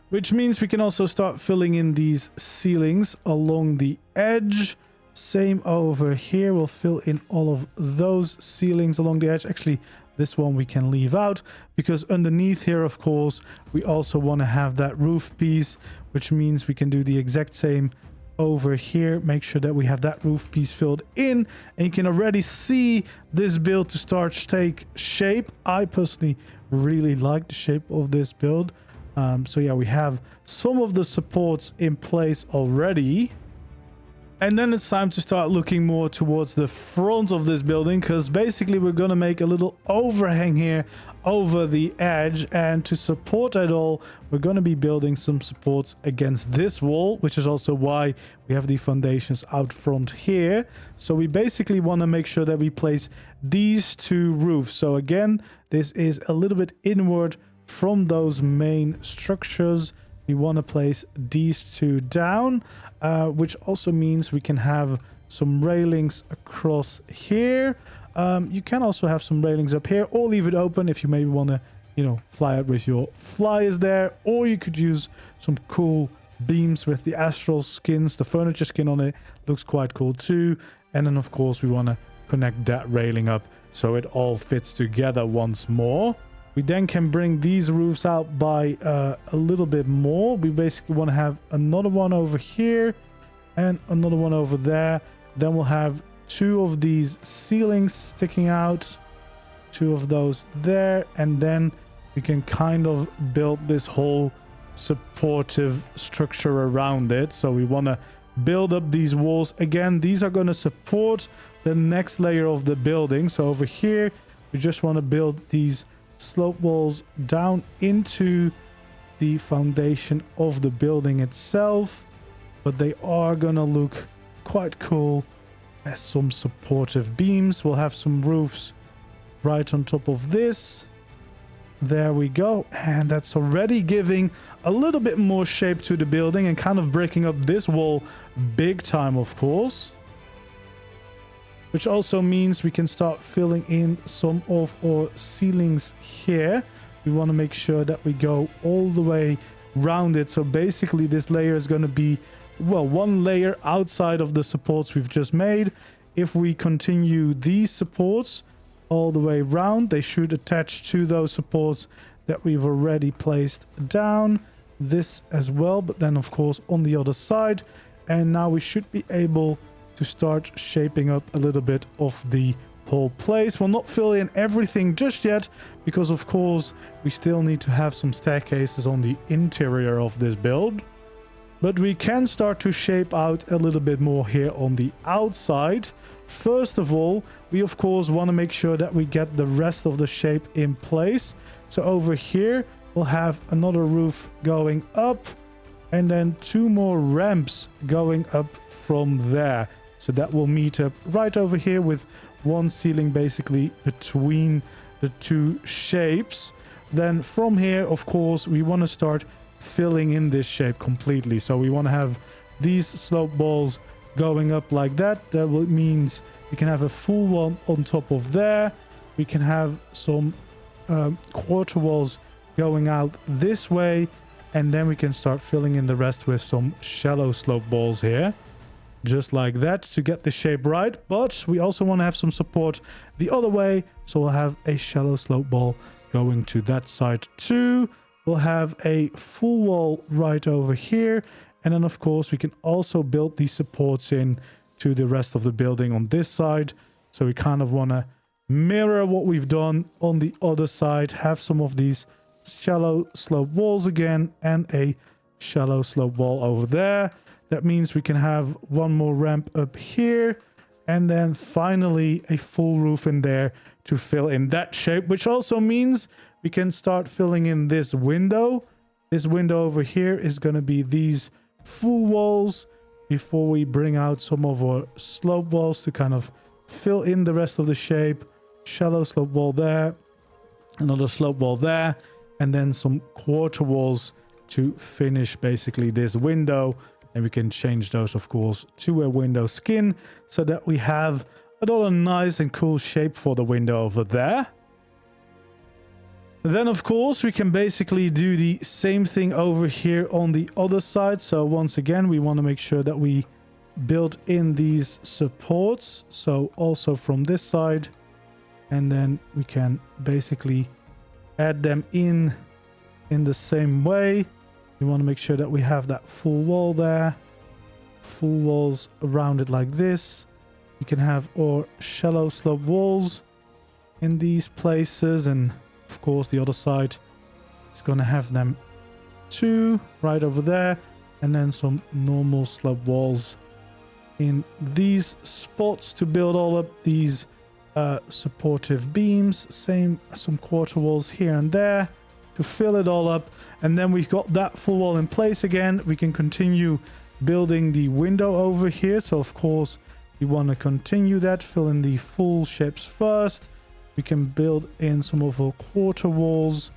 which means we can also start filling in these ceilings along the edge. Same over here, we'll fill in all of those ceilings along the edge. Actually, This one we can leave out because underneath here, of course, we also want to have that roof piece, which means we can do the exact same over here. Make sure that we have that roof piece filled in, and you can already see this build to start to take shape. I personally really like the shape of this build. So yeah, we have some of the supports in place already. And then it's time to start looking more towards the front of this building, because basically we're going to make a little overhang here over the edge, and to support it all, we're going to be building some supports against this wall, which is also why we have the foundations out front here. So we basically want to make sure that we place these two roofs. So again, this is a little bit inward from those main structures. We want to place these two down, which also means we can have some railings across here. You can also have some railings up here, or leave it open if you maybe want to, you know, fly out with your flyers there. Or you could use some cool beams with the astral skins. The furniture skin on it looks quite cool too. And then, of course, we want to connect that railing up so it all fits together once more. We then can bring these roofs out by a little bit more. We basically want to have another one over here and another one over there. Then we'll have two of these ceilings sticking out, two of those there, and then we can kind of build this whole supportive structure around it. So we want to build up these walls. Again, these are going to support the next layer of the building. So over here, we just want to build these slope walls down into the foundation of the building itself, but they are gonna look quite cool as some supportive beams. We'll have some roofs right on top of this. There we go, and that's already giving a little bit more shape to the building and kind of breaking up this wall big time, of course. Which also means we can start filling in some of our ceilings here. We want to make sure that we go all the way around it. So basically this layer is going to be, well, one layer outside of the supports we've just made. If we continue these supports all the way around, they should attach to those supports that we've already placed down. This as well, but then of course on the other side. And now we should be able to start shaping up a little bit of the whole place. We'll not fill in everything just yet, because of course we still need to have some staircases on the interior of this build. But we can start to shape out a little bit more here on the outside. First of all, we of course want to make sure that we get the rest of the shape in place. So over here, we'll have another roof going up, and then two more ramps going up from there. So that will meet up right over here with one ceiling basically between the two shapes. Then from here, of course, we want to start filling in this shape completely. So we want to have these slope walls going up like that. That means we can have a full one on top of there. We can have some quarter walls going out this way. And then we can start filling in the rest with some shallow slope walls here. Just like that to get the shape right. But we also want to have some support the other way. So we'll have a shallow slope wall going to that side too. We'll have a full wall right over here. And then of course we can also build these supports in to the rest of the building on this side. So we kind of want to mirror what we've done on the other side. Have some of these shallow slope walls again and a shallow slope wall over there. That means we can have one more ramp up here, and then finally a full roof in there to fill in that shape, which also means we can start filling in this window. This window over here is going to be these full walls before we bring out some of our slope walls to kind of fill in the rest of the shape. Shallow slope wall there, another slope wall there, and then some quarter walls to finish basically this window. And we can change those, of course, to a window skin so that we have another nice and cool shape for the window over there. Then, of course, we can basically do the same thing over here on the other side. So once again, we want to make sure that we build in these supports. So also from this side, And then we can basically add them in the same way. We want to make sure that we have that full wall there. Full walls around it like this. We can have our shallow slope walls in these places, and of course the other side is going to have them too, right over there, and then some normal slope walls in these spots to build all up these supportive beams. Same, some quarter walls here and there to fill it all up, and then we've got that full wall in place again. We can continue building the window over here, so of course we want to continue that, fill in the full shapes first. We can build in some of our quarter walls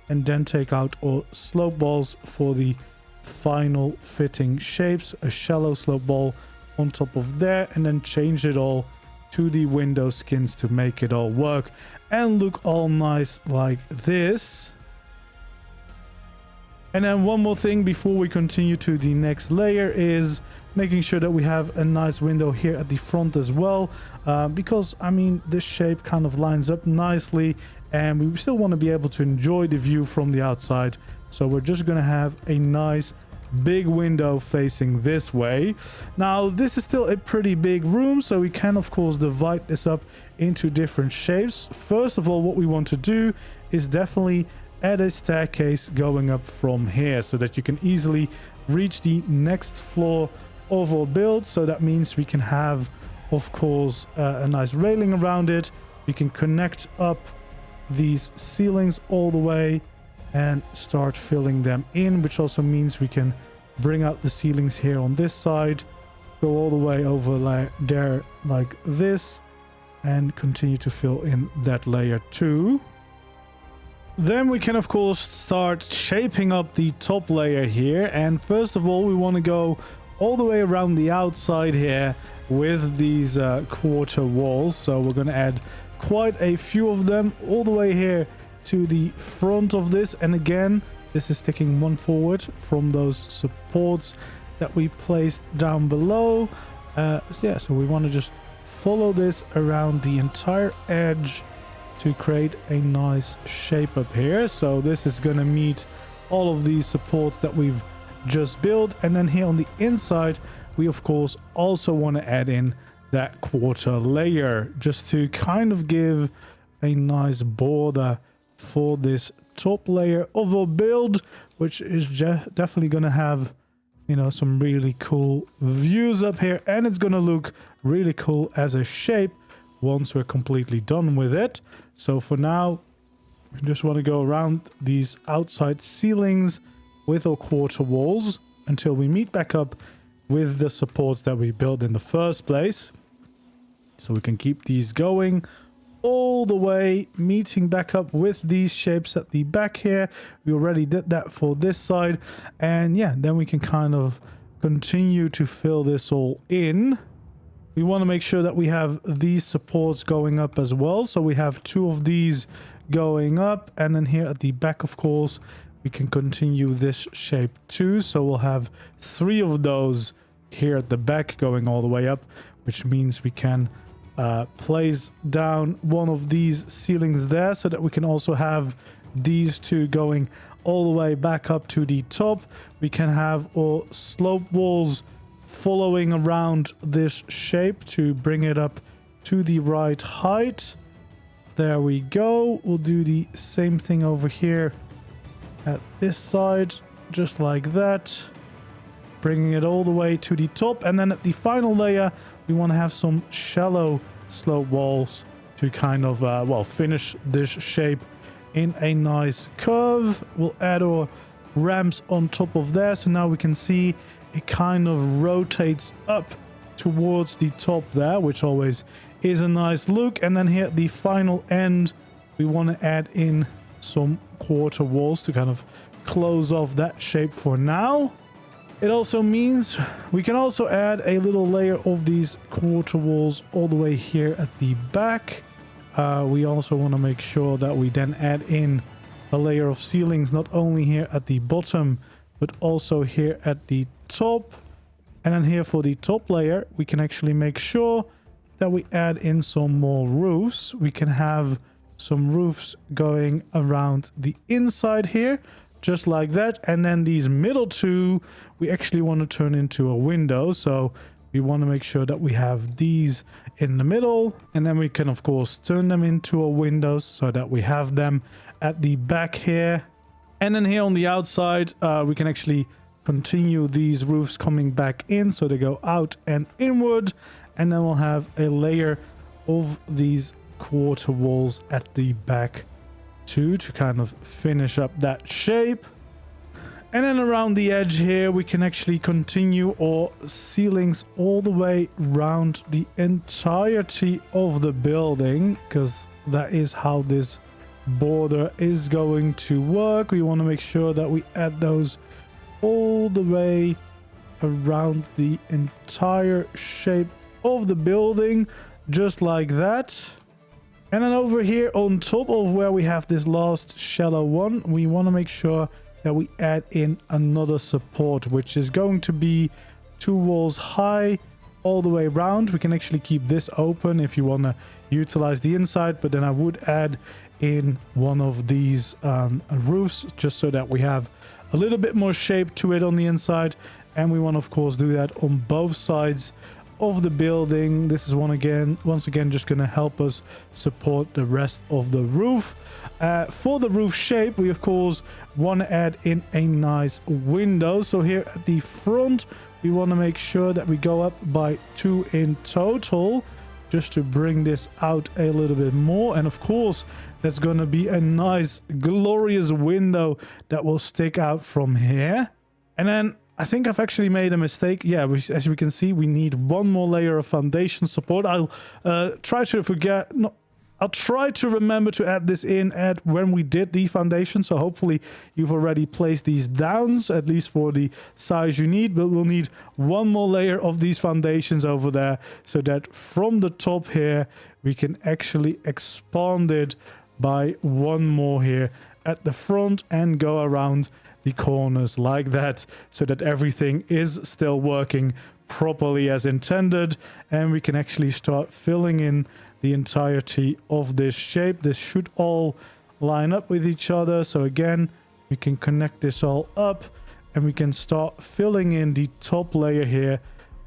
and then take out our slope walls for the final fitting shapes. A shallow slope wall on top of there, and then change it all to the window skins to make it all work and look all nice like this. And then one more thing before we continue to the next layer is making sure that we have a nice window here at the front as well, because I mean this shape kind of lines up nicely and we still want to be able to enjoy the view from the outside. So we're just going to have a nice big window facing this way. Now this is still a pretty big room, so we can of course divide this up into different shapes. First of all, what we want to do is definitely add a staircase going up from here so that you can easily reach the next floor of our build. So that means we can have of course a nice railing around it. We can connect up these ceilings all the way and start filling them in, which also means we can bring out the ceilings here on this side, go all the way over there like this, and continue to fill in that layer too. Then we can of course start shaping up the top layer here, and first of all we want to go all the way around the outside here with these quarter walls. So we're going to add quite a few of them all the way here to the front of this, and again this is sticking one forward from those supports that we placed down below. So we want to just follow this around the entire edge to create a nice shape up here. So this is going to meet all of these supports that we've just built, and then here on the inside we of course also want to add in that quarter layer just to kind of give a nice border for this top layer of our build, which is definitely going to have, you know, some really cool views up here, and it's going to look really cool as a shape once we're completely done with it. So for now we just want to go around these outside ceilings with our quarter walls until we meet back up with the supports that we built in the first place. So we can keep these going all the way, meeting back up with these shapes at the back here. We already did that for this side, and yeah, then we can kind of continue to fill this all in. We want to make sure that we have these supports going up as well, so we have two of these going up, and then here at the back of course we can continue this shape too, so we'll have three of those here at the back going all the way up, which means we can place down one of these ceilings there so that we can also have these two going all the way back up to the top. We can have our slope walls following around this shape to bring it up to the right height. There we go. We'll do the same thing over here at this side, just like that, bringing it all the way to the top. And then at the final layer we want to have some shallow slope walls to kind of finish this shape in a nice curve. We'll add our ramps on top of there, so now we can see it kind of rotates up towards the top there, which always is a nice look. And then here at the final end we want to add in some quarter walls to kind of close off that shape for now. It also means we can also add a little layer of these quarter walls all the way here at the back. We also want to make sure that we then add in a layer of ceilings not only here at the bottom but also here at the top. And then here for the top layer we can actually make sure that we add in some more roofs. We can have some roofs going around the inside here, just like that. And then these middle two, we actually want to turn into a window. So we want to make sure that we have these in the middle. And then we can, of course, turn them into a window so that we have them at the back here. And then here on the outside, we can actually continue these roofs coming back in. So they go out and inward. And then we'll have a layer of these quarter walls at the back too, to kind of finish up that shape. And then around the edge here, we can actually continue our ceilings all the way around the entirety of the building, because that is how this border is going to work. We want to make sure that we add those all the way around the entire shape of the building, just like that. And then over here on top of where we have this last shallow one, we want to make sure that we add in another support, which is going to be 2 walls high all the way around. We can actually keep this open if you want to utilize the inside, but then I would add in one of these roofs, just so that we have a little bit more shape to it on the inside. And we want to, of course, do that on both sides of the building. This is once again just going to help us support the rest of the roof. For the roof shape, we of course want to add in a nice window. So here at the front, we want to make sure that we go up by 2 in total, just to bring this out a little bit more. And of course, that's going to be a nice glorious window that will stick out from here. And then I think I've actually made a mistake. Yeah, as we can see, we need one more layer of foundation support. I'll try to remember to add this in at when we did the foundation. So hopefully you've already placed these down, at least for the size you need. But we'll need one more layer of these foundations over there, so that from the top here, we can actually expand it by one more here at the front and go around the corners like that, so that everything is still working properly as intended. And we can actually start filling in the entirety of this shape. This should all line up with each other. So again, we can connect this all up and we can start filling in the top layer here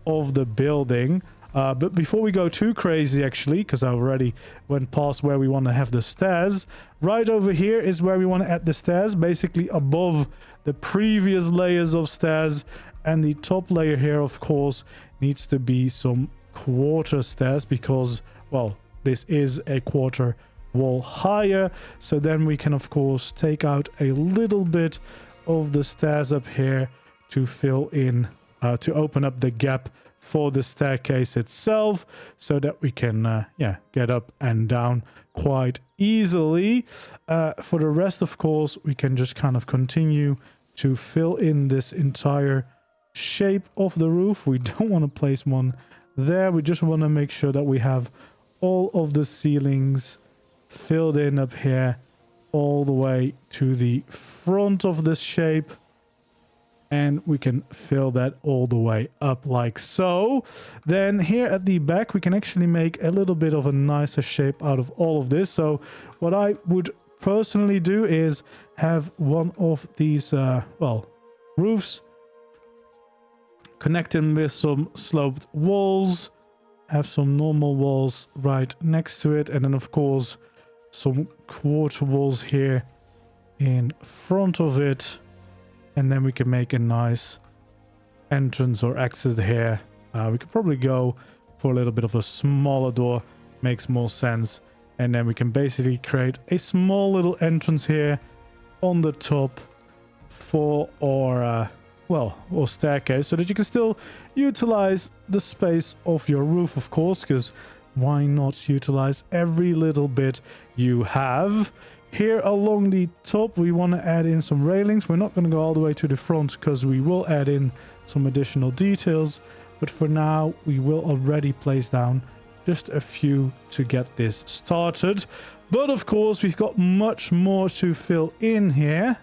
of the building. But before we go too crazy, actually, because I already went past where we want to have the stairs, right over here is where we want to add the stairs, basically above the previous layers of stairs. And the top layer here, of course, needs to be some quarter stairs, because, well, this is a quarter wall higher. So then we can, of course, take out a little bit of the stairs up here to fill in, to open up the gap for the staircase itself, so that we can get up and down quite easily. For the rest, of course, we can just kind of continue to fill in this entire shape of the roof. We don't want to place one there. We just want to make sure that we have all of the ceilings filled in up here all the way to the front of this shape. And we can fill that all the way up like so. Then here at the back, we can actually make a little bit of a nicer shape out of all of this. So what I would personally do is have one of these, roofs, connect them with some sloped walls, have some normal walls right next to it. And then, of course, some quarter walls here in front of it. And then we can make a nice entrance or exit here. We could probably go for a little bit of a smaller door. Makes more sense. And then we can basically create a small little entrance here on the top for our, or staircase, so that you can still utilize the space of your roof, of course, because why not utilize every little bit you have? Here along the top, we want to add in some railings. We're not going to go all the way to the front, because we will add in some additional details. But for now, we will already place down just a few to get this started. But of course, we've got much more to fill in here.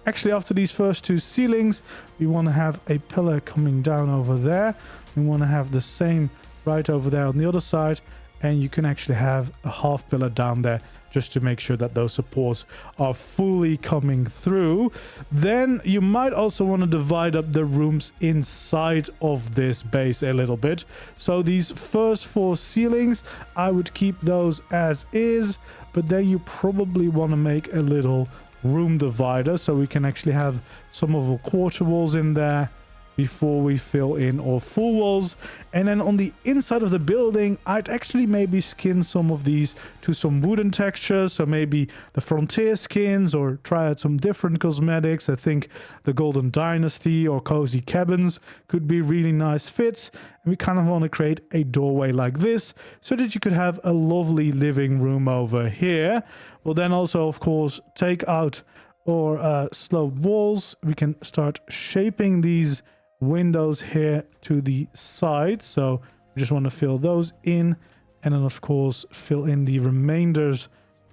Actually, after these first 2 ceilings, we want to have a pillar coming down over there. We want to have the same right over there on the other side, and you can actually have a half pillar down there just to make sure that those supports are fully coming through. Then you might also want to divide up the rooms inside of this base a little bit. So these first 4 ceilings, I would keep those as is, but then you probably want to make a little room divider so we can actually have some of our quarter walls in there before we fill in our full walls. And then on the inside of the building, I'd actually maybe skin some of these to some wooden textures, so maybe the Frontier skins, or try out some different cosmetics. I think the Golden Dynasty or Cozy Cabins could be really nice fits. And we kind of want to create a doorway like this so that you could have a lovely living room over here. We'll then also, of course, take out our sloped walls. We can start shaping these windows here to the side, so we just want to fill those in, and then of course fill in the remainders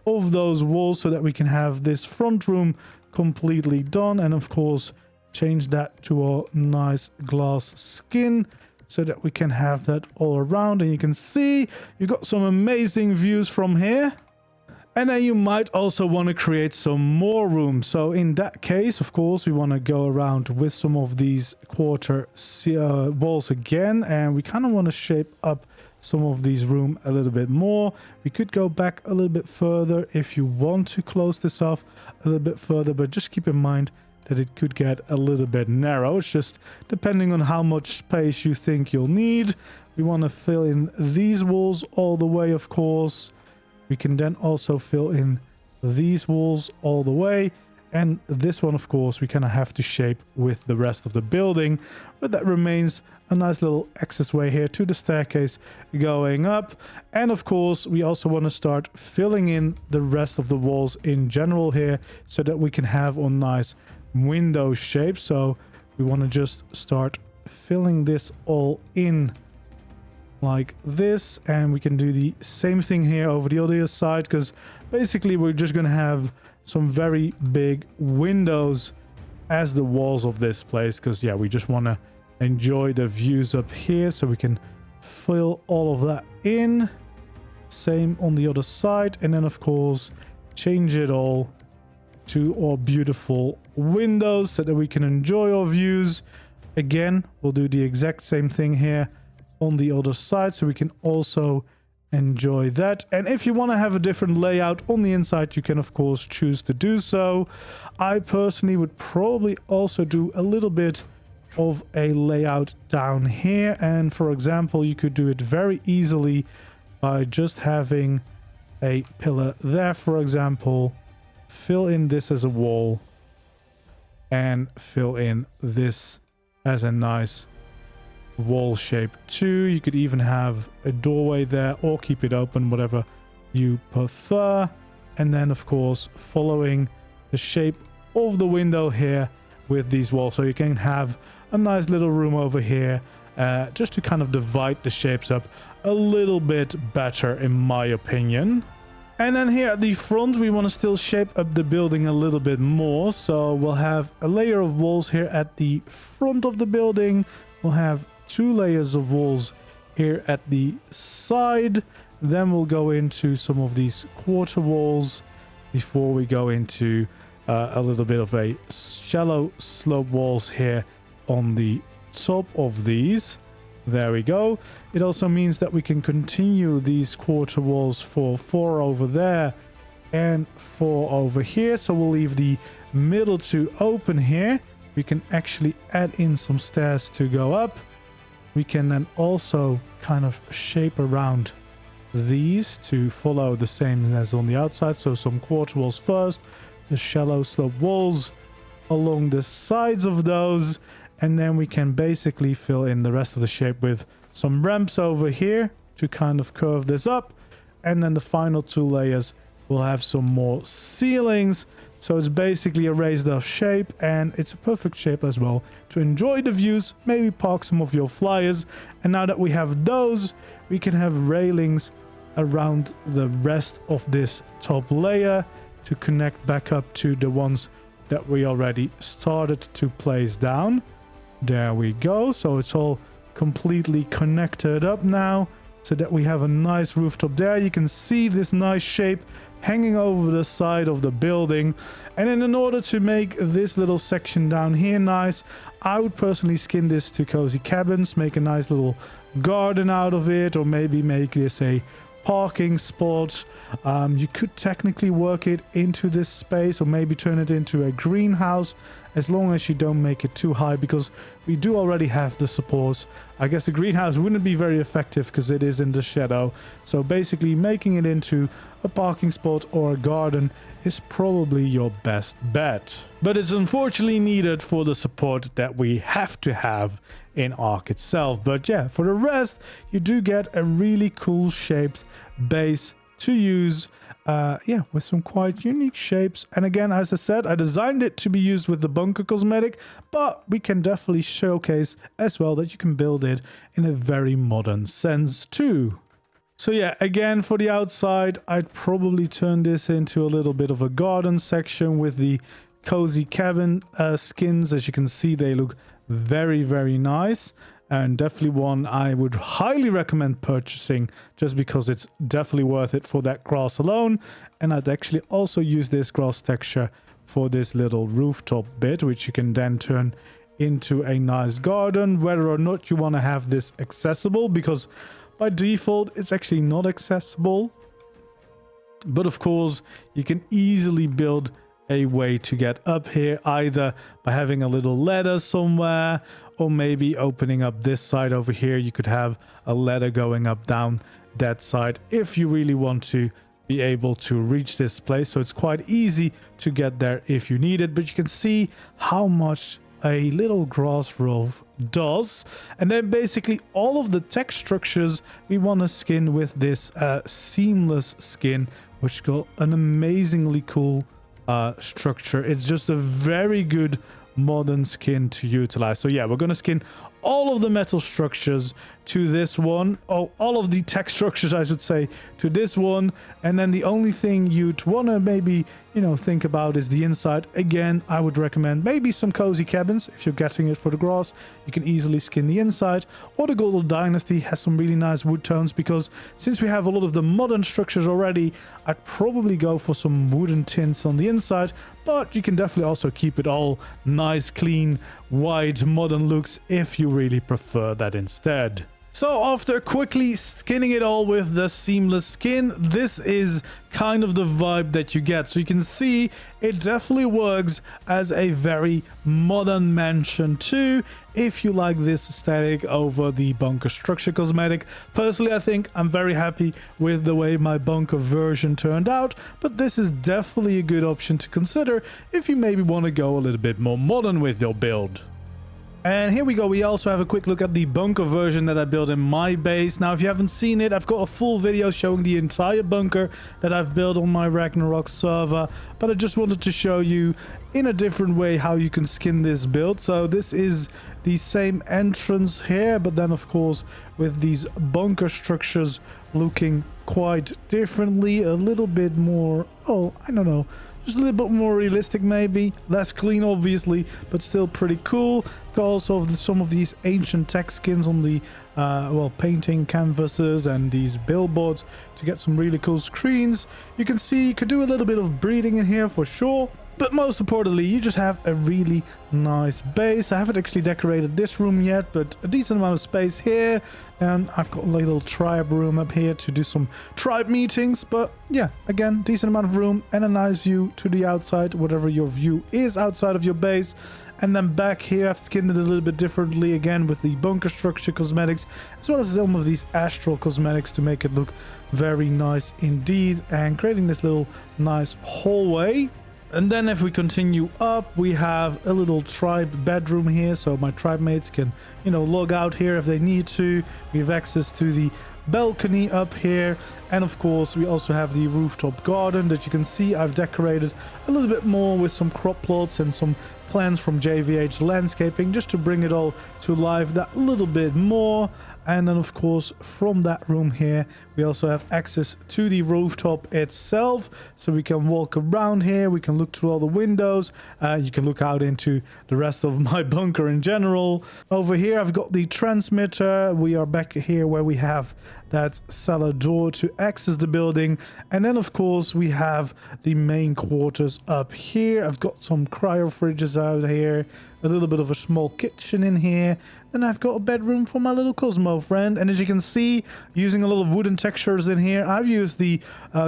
of those walls so that we can have this front room completely done. And of course change that to our nice glass skin so that we can have that all around, and you can see you've got some amazing views from here. And then you might also want to create some more room. So in that case, of course, we want to go around with some of these quarter walls again. And we kind of want to shape up some of these room a little bit more. We could go back a little bit further if you want to close this off a little bit further. But just keep in mind that it could get a little bit narrow. It's just depending on how much space you think you'll need. We want to fill in these walls all the way, of course. We can then also fill in these walls all the way. And this one, of course, we kind of have to shape with the rest of the building. But that remains a nice little access way here to the staircase going up. And of course, we also want to start filling in the rest of the walls in general here so that we can have a nice window shape. So we want to just start filling this all in like this, and we can do the same thing here over the other side, because basically we're just going to have some very big windows as the walls of this place, because yeah, we just want to enjoy the views up here. So we can fill all of that in, same on the other side, and then of course change it all to our beautiful windows so that we can enjoy our views. Again, we'll do the exact same thing here on the other side so we can also enjoy that. And if you want to have a different layout on the inside, you can of course choose to do so. I personally would probably also do a little bit of a layout down here, and for example you could do it very easily by just having a pillar there, for example. Fill in this as a wall and fill in this as a nice wall shape too. You could even have a doorway there or keep it open, whatever you prefer. And then of course following the shape of the window here with these walls, so you can have a nice little room over here, just to kind of divide the shapes up a little bit better in my opinion. And then here at the front, we want to still shape up the building a little bit more. So we'll have a layer of walls here at the front of the building. We'll have 2 layers of walls here at the side. Then we'll go into some of these quarter walls before we go into a little bit of a shallow slope walls here on the top of these. There we go. It also means that we can continue these quarter walls for 4 over there and 4 over here. So we'll leave the middle 2 open here. We can actually add in some stairs to go up. We can then also kind of shape around these to follow the same as on the outside. So some quarter walls first, the shallow slope walls along the sides of those. And then we can basically fill in the rest of the shape with some ramps over here to kind of curve this up. And then the final 2 layers will have some more ceilings. So it's basically a raised off shape, and it's a perfect shape as well to enjoy the views, maybe park some of your flyers. And now that we have those, we can have railings around the rest of this top layer to connect back up to the ones that we already started to place down. There we go. So it's all completely connected up now, so that we have a nice rooftop there. You can see this nice shape hanging over the side of the building. And then in order to make this little section down here nice, I would personally skin this to cozy cabins, make a nice little garden out of it, or maybe make this a parking spot. You could technically work it into this space, or maybe turn it into a greenhouse, as long as you don't make it too high, because we do already have the supports. I guess the greenhouse wouldn't be very effective because it is in the shadow. So basically making it into a parking spot or a garden is probably your best bet. But it's unfortunately needed for the support that we have to have in ARK itself. But yeah, for the rest, you do get a really cool shaped base to use. Yeah, with some quite unique shapes. And again, as I said, I designed it to be used with the bunker cosmetic, but we can definitely showcase as well that you can build it in a very modern sense too. So yeah, again, for the outside, I'd probably turn this into a little bit of a garden section with the cozy cabin skins. As you can see, they look very, very nice. And definitely one I would highly recommend purchasing, just because it's definitely worth it for that grass alone. And I'd actually also use this grass texture for this little rooftop bit, which you can then turn into a nice garden, whether or not you want to have this accessible, because by default it's actually not accessible. But of course, you can easily build a way to get up here, either by having a little ladder somewhere, or maybe opening up this side over here. You could have a ladder going up down that side if you really want to be able to reach this place. So it's quite easy to get there if you need it. But you can see how much a little grass roof does. And then basically all of the text structures we want to skin with this seamless skin, which got an amazingly cool structure. It's just a very good modern skin to utilize. So yeah, we're gonna skin all of the metal structures to this one. Oh, all of the text structures, I should say, to this one. And then the only thing you'd want to maybe, you know, think about is the inside. Again, I would recommend maybe some cozy cabins. If you're getting it for the grass, you can easily skin the inside. Or the Golden Dynasty has some really nice wood tones, because since we have a lot of the modern structures already, I'd probably go for some wooden tints on the inside. But you can definitely also keep it all nice, clean, white, modern looks if you really prefer that instead. So after quickly skinning it all with the seamless skin, this is kind of the vibe that you get. So you can see it definitely works as a very modern mansion too, if you like this aesthetic over the bunker structure cosmetic. Personally, I think I'm very happy with the way my bunker version turned out, but this is definitely a good option to consider if you maybe want to go a little bit more modern with your build. And here we go, we also have a quick look at the bunker version that I built in my base. Now, if you haven't seen it, I've got a full video showing the entire bunker that I've built on my Ragnarok server. But I just wanted to show you in a different way how you can skin this build. So this is the same entrance here, but then of course with these bunker structures looking quite differently, a little bit more, oh, I don't know, just a little bit more realistic maybe. Less clean obviously, but still pretty cool. Got also some of these ancient text skins on the well, painting canvases and these billboards to get some really cool screens. You can see you can do a little bit of breeding in here for sure. But most importantly, you just have a really nice base. I haven't actually decorated this room yet, but a decent amount of space here. And I've got a little tribe room up here to do some tribe meetings. But yeah, again, decent amount of room and a nice view to the outside, whatever your view is outside of your base. And then back here, I've skinned it a little bit differently, again, with the bunker structure cosmetics, as well as some of these astral cosmetics to make it look very nice indeed. And creating this little nice hallway. And then if we continue up, we have a little tribe bedroom here, so my tribe mates can, you know, log out here if they need to. We have access to the balcony up here, and of course we also have the rooftop garden that you can see I've decorated a little bit more with some crop plots and some plants from JVH Landscaping, just to bring it all to life that little bit more. And then of course from that room here we also have access to the rooftop itself, so we can walk around here, we can look through all the windows, you can look out into the rest of my bunker in general. Over here I've got the transmitter. We are back here where we have that cellar door to access the building, and then of course we have the main quarters up here. I've got some cryo fridges out here, a little bit of a small kitchen in here, and I've got a bedroom for my little Cosmo friend. And as you can see, using a lot of wooden textures in here, I've used the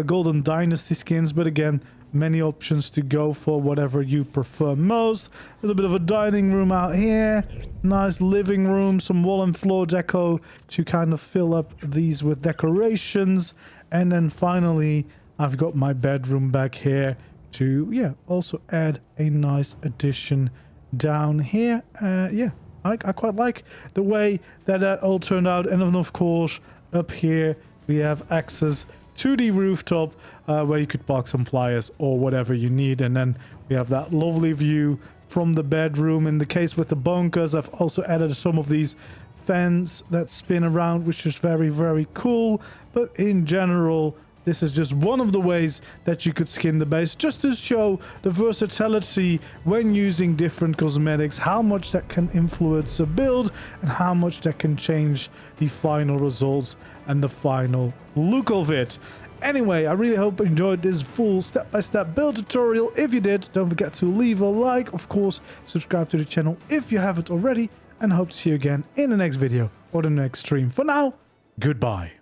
Golden Dynasty skins, but again, many options to go for, whatever you prefer most. A little bit of a dining room out here, nice living room, some wall and floor deco to kind of fill up these with decorations. And then finally I've got my bedroom back here to also add a nice addition down here. I quite like the way that all turned out. And then of course up here we have access to the rooftop where you could park some flyers or whatever you need. And then we have that lovely view from the bedroom. In the case with the bunkers, I've also added some of these fans that spin around, which is very, very cool. But in general, this is just one of the ways that you could skin the base, just to show the versatility when using different cosmetics, how much that can influence a build and how much that can change the final results and the final look of it. Anyway, I really hope you enjoyed this full step-by-step build tutorial. If you did, don't forget to leave a like. Of course, subscribe to the channel if you haven't already, and hope to see you again in the next video or the next stream. For now, goodbye.